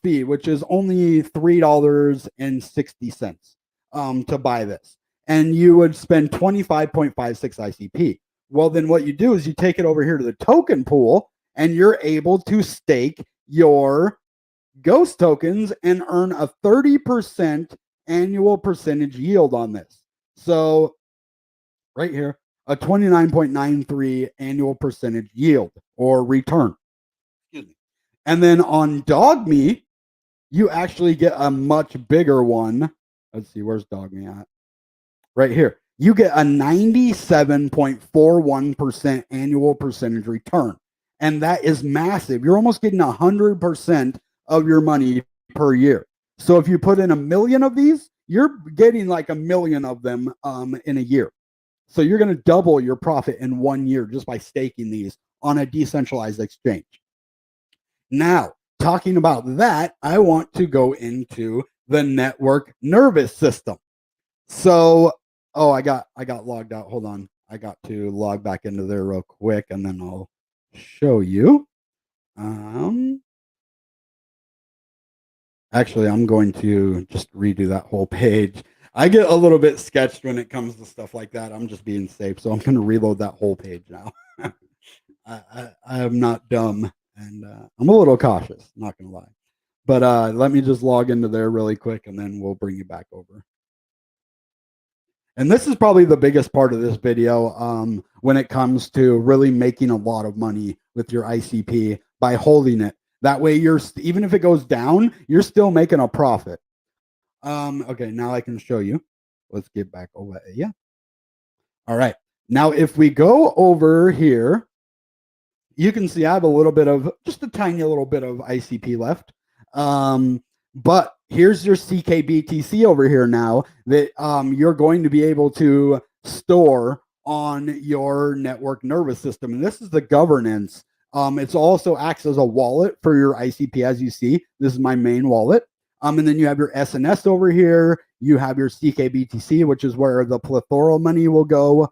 fee, which is only $3.60 to buy this. And you would spend 25.56 ICP. Well, then what you do is you take it over here to the token pool, and you're able to stake your Ghost tokens and earn a 30% annual percentage yield on this. So right here, a 29.93 annual percentage yield or return. Excuse me. And then on Dogme, you actually get a much bigger one. Let's see, where's Dogme at? Right here. You get a 97.41% annual percentage return. And that is massive. You're almost getting 100% of your money per year. So if you put in 1 million of these, you're getting like 1 million of them in a year. So you're going to double your profit in 1 year just by staking these on a decentralized exchange. Now, talking about that, I want to go into the network nervous system. So, oh, I got logged out. Hold on. I got to log back into there real quick, and then I'll show you. Actually, I'm going to just redo that whole page. I get a little bit sketched when it comes to stuff like that. I'm just being safe, so I'm going to reload that whole page now. I am not dumb, and I'm a little cautious, not going to lie. But let me just log into there really quick, and then we'll bring you back over. And this is probably the biggest part of this video when it comes to really making a lot of money with your ICP by holding it. That way, even if it goes down, you're still making a profit. Okay, now I can show you. Let's get back over. Yeah. All right. Now, if we go over here, you can see I have a little bit of, just a tiny little bit of ICP left. But here's your CKBTC over here now that you're going to be able to store on your network nervous system. And this is the governance. It's also acts as a wallet for your ICP, as you see. This is my main wallet. And then you have your SNS over here. You have your CKBTC, which is where the plethora money will go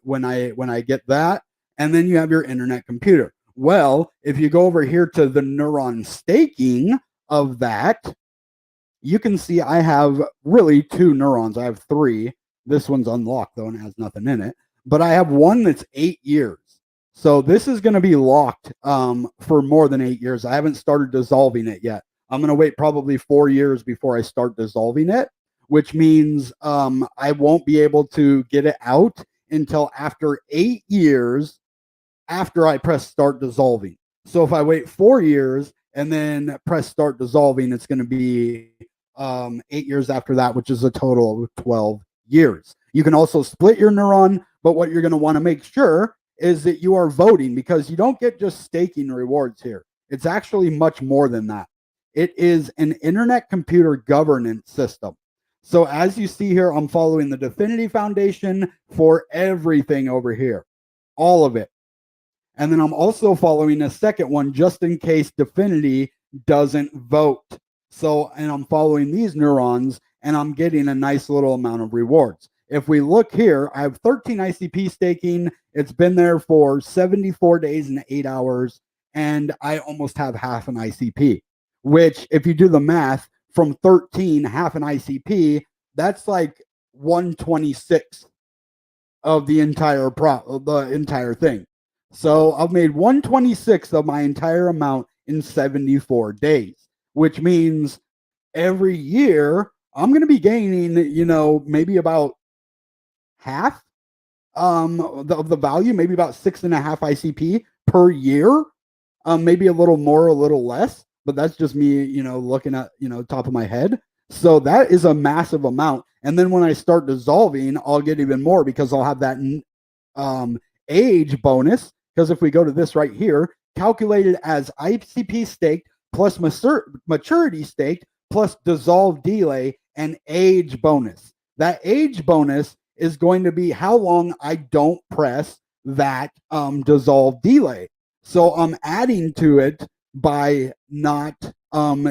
when I get that. And then you have your internet computer. Well, if you go over here to the neuron staking of that, you can see I have really 2 neurons. I have 3. This one's unlocked though and has nothing in it. But I have one that's 8 years. So this is going to be locked for more than 8 years. I haven't started dissolving it yet. I'm going to wait probably 4 years before I start dissolving it, which means I won't be able to get it out until after 8 years after I press start dissolving. So if I wait 4 years and then press start dissolving, it's going to be 8 years after that, which is a total of 12 years. You can also split your neuron, but what you're going to want to make sure is that you are voting, because you don't get just staking rewards here. It's actually much more than that. It is an internet computer governance system. So as you see here, I'm following the Dfinity Foundation for everything over here, all of it. And then I'm also following a second one just in case Dfinity doesn't vote. So, and I'm following these neurons, and I'm getting a nice little amount of rewards. If we look here, I have 13 ICP staking. It's been there for 74 days and 8 hours, and I almost have half an ICP, which if you do the math, from 13, half an ICP, that's like 1/26 of the entire thing. So I've made 1/26 of my entire amount in 74 days, which means every year I'm going to be gaining, you know, maybe about half of the value, maybe about 6.5 ICP per year, maybe a little more, a little less, but that's just me, you know, looking at, you know, top of my head. So that is a massive amount. And then when I start dissolving, I'll get even more because I'll have that age bonus. Because if we go to this right here, calculated as ICP staked plus maturity staked plus dissolve delay and age bonus. That age bonus is going to be how long I don't press that dissolve delay. So I'm adding to it by not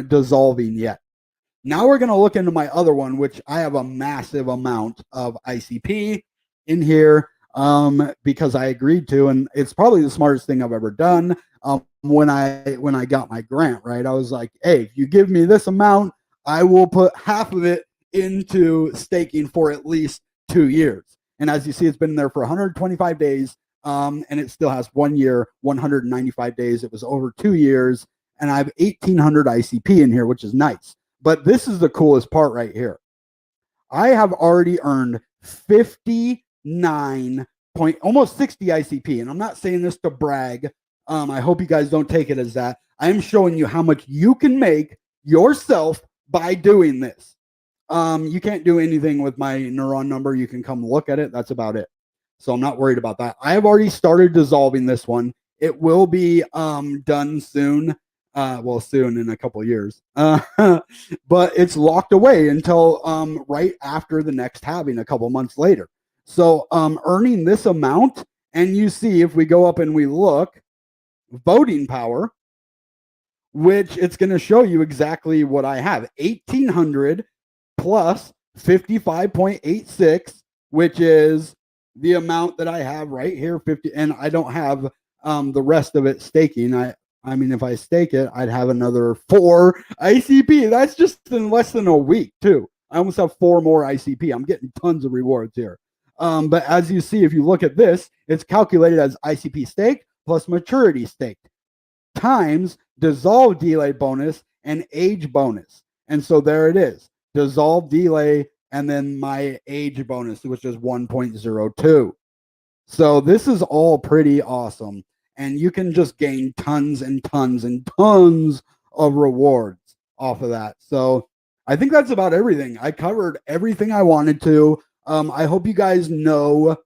dissolving yet. Now we're going to look into my other one, which I have a massive amount of ICP in here because I agreed to, and it's probably the smartest thing I've ever done. When I got my grant, right, I was like, hey, if you give me this amount, I will put half of it into staking for at least 2 years. And as you see, it's been there for 125 days, and it still has 1 year, 195 days. It was over 2 years, and I have 1,800 ICP in here, which is nice. But this is the coolest part right here. I have already earned 59 point, almost 60 ICP. And I'm not saying this to brag. I hope you guys don't take it as that. I am showing you how much you can make yourself by doing this. You can't do anything with my neuron number. You can come look at it. That's about it. So I'm not worried about that. I have already started dissolving this one. It will be done soon. Well, soon in a couple of years. But it's locked away until right after the next halving a couple months later. So earning this amount, and you see if we go up and we look, voting power, which it's going to show you exactly what I have. 1,800 plus 55.86, which is the amount that I have right here, 50, and I don't have the rest of it staking. I mean, if I stake it, I'd have another 4 ICP. That's just in less than a week, too. I almost have 4 more ICP. I'm getting tons of rewards here. But as you see, if you look at this, it's calculated as ICP staked plus maturity staked times dissolve delay bonus and age bonus. And so there it is. Dissolve delay and then my age bonus, which is 1.02. So this is all pretty awesome. And you can just gain tons and tons and tons of rewards off of that. So I think that's about everything. I covered everything I wanted to. I hope you guys know,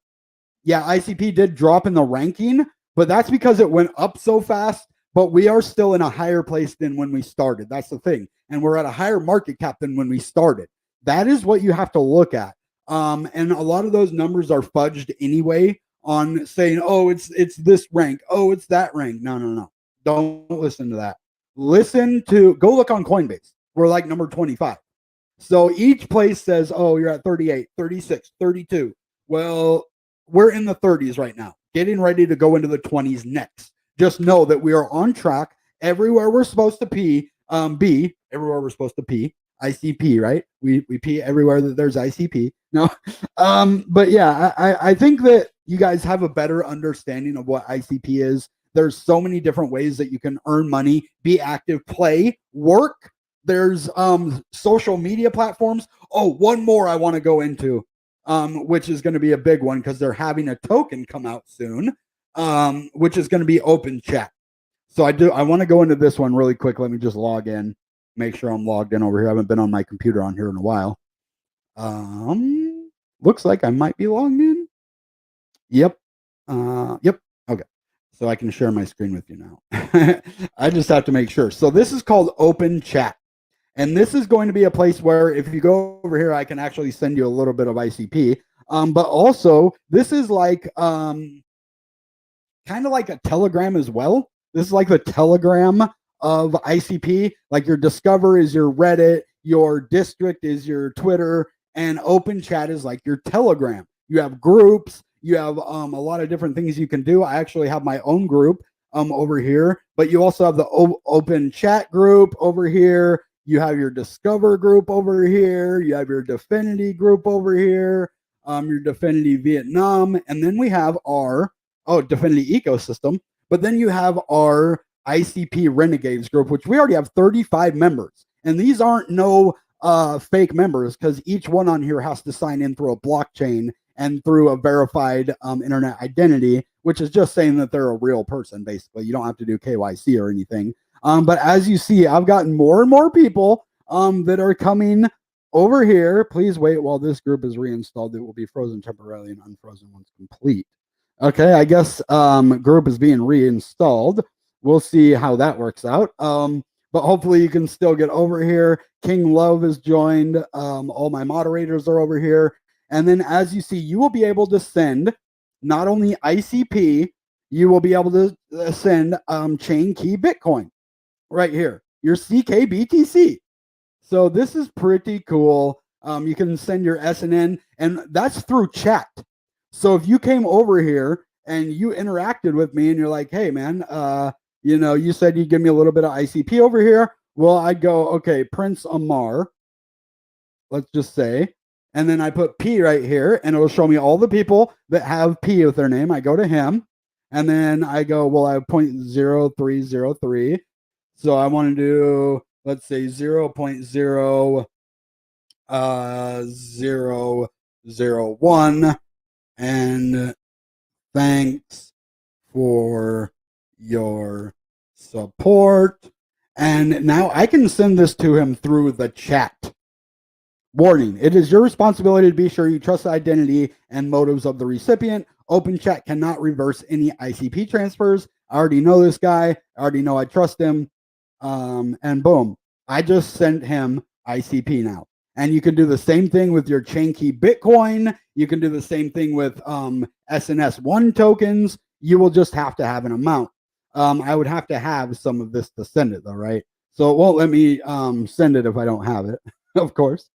yeah, ICP did drop in the ranking, but that's because it went up so fast, but we are still in a higher place than when we started. That's the thing. And we're at a higher market cap than when we started. That is what you have to look at. And a lot of those numbers are fudged anyway on saying, oh, it's this rank. Oh, it's that rank. No. Don't listen to that. Go look on Coinbase. We're like number 25. So each place says, oh, you're at 38, 36, 32. Well, we're in the 30s right now, getting ready to go into the 20s next. Just know that we are on track everywhere we're supposed to be everywhere we're supposed to pee. ICP, right? We pee everywhere that there's ICP. No, but yeah, I think that you guys have a better understanding of what ICP is. There's so many different ways that you can earn money, be active, play, work. There's social media platforms. Oh, one more I want to go into, which is going to be a big one because they're having a token come out soon, which is going to be open chat. So I want to go into this one really quick. Let me just log in, make sure I'm logged in over here. I haven't been on my computer on here in a while. Looks like I might be logged in. Yep. Yep. Okay. So I can share my screen with you now. I just have to make sure. So this is called open chat. And this is going to be a place where if you go over here, I can actually send you a little bit of ICP. But also this is like kind of like a Telegram as well. This is like the Telegram of ICP. Like your Discover is your Reddit, your Distrikt is your Twitter, and open chat is like your Telegram. You have groups, you have a lot of different things you can do. I actually have my own group over here, but you also have the open chat group over here. You have your Discover group over here. You have your Dfinity group over here, your Dfinity Vietnam, and then we have our oh, Dfinity ecosystem. But then you have our ICP Renegades group, which we already have 35 members. And these aren't no fake members, because each one on here has to sign in through a blockchain and through a verified internet identity, which is just saying that they're a real person, basically. You don't have to do KYC or anything. But as you see, I've gotten more and more people that are coming over here. Please wait while this group is reinstalled. It will be frozen temporarily and unfrozen once complete. Okay, I guess group is being reinstalled. We'll see how that works out. But hopefully you can still get over here. King Love is joined. All my moderators are over here. And then as you see, you will be able to send not only ICP, you will be able to send chain key Bitcoin right here, your CKBTC. So this is pretty cool. You can send your SNN, and that's through chat. So if you came over here and you interacted with me and you're like, hey, man, you said you'd give me a little bit of ICP over here. Well, I'd go, okay, Prince Amar, let's just say. And then I put P right here, and it'll show me all the people that have P with their name. I go to him, and then I go, well, I have 0.0303. So I want to do, let's say, 0.00001. And thanks for your support. And now I can send this to him through the chat. Warning, it is your responsibility to be sure you trust the identity and motives of the recipient. Open chat cannot reverse any ICP transfers. I already know this guy. I already know I trust him. And boom, I just sent him ICP now. And you can do the same thing with your chain key Bitcoin. You can do the same thing with SNS1 tokens. You will just have to have an amount. I would have to have some of this to send it though, right? So it won't let me send it if I don't have it, of course.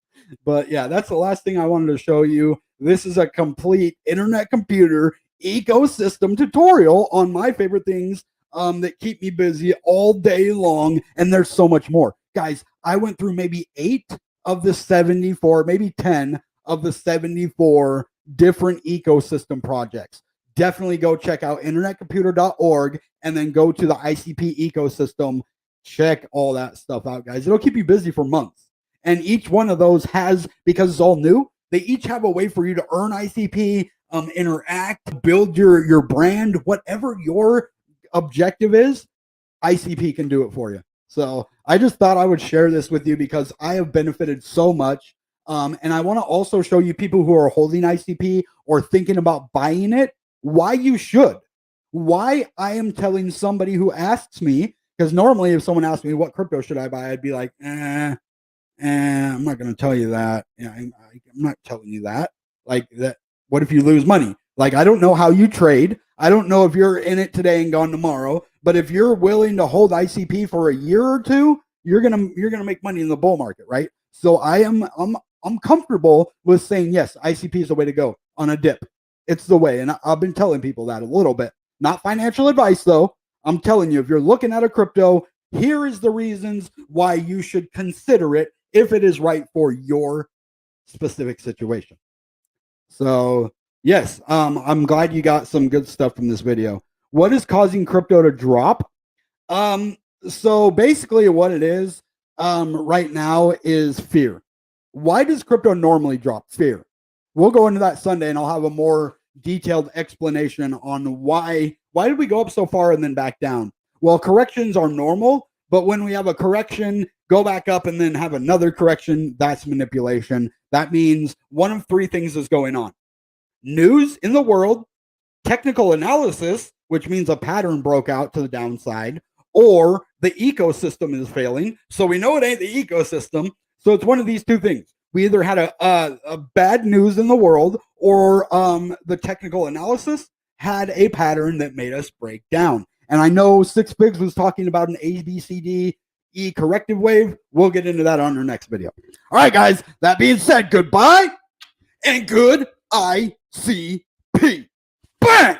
But yeah, that's the last thing I wanted to show you. This is a complete internet computer ecosystem tutorial on my favorite things that keep me busy all day long. And there's so much more. Guys, I went through maybe 8 of the 74, maybe 10 of the 74 different ecosystem projects. Definitely go check out internetcomputer.org and then go to the ICP ecosystem. Check all that stuff out, guys. It'll keep you busy for months. And each one of those has, because it's all new, they each have a way for you to earn ICP, interact, build your brand, whatever your objective is, ICP can do it for you. So I just thought I would share this with you because I have benefited so much. And I want to also show you people who are holding ICP or thinking about buying it, why you should. Why I am telling somebody who asks me, because normally if someone asks me what crypto should I buy, I'd be like, I'm not going to tell you that. Yeah, I'm not telling you that. Like that. What if you lose money? Like, I don't know how you trade. I don't know if you're in it today and gone tomorrow. But if you're willing to hold ICP for a year or two, you're gonna make money in the bull market, right? So I'm comfortable with saying yes, ICP is the way to go on a dip. It's the way, and I've been telling people that a little bit. Not financial advice though. I'm telling you, if you're looking at a crypto, here is the reasons why you should consider it if it is right for your specific situation. So yes, I'm glad you got some good stuff from this video. What is causing crypto to drop? So basically what it is right now is fear. Why does crypto normally drop? Fear. We'll go into that Sunday and I'll have a more detailed explanation on why did we go up so far and then back down? Well, corrections are normal, but when we have a correction, go back up and then have another correction, that's manipulation. That means one of 3 things is going on. News in the world, technical analysis, which means a pattern broke out to the downside, or the ecosystem is failing. So we know it ain't the ecosystem. So it's one of these 2 things. We either had a bad news in the world, or the technical analysis had a pattern that made us break down. And I know Six Figs was talking about an ABCDE corrective wave. We'll get into that on our next video. All right, guys. That being said, goodbye and good ICP. Bang!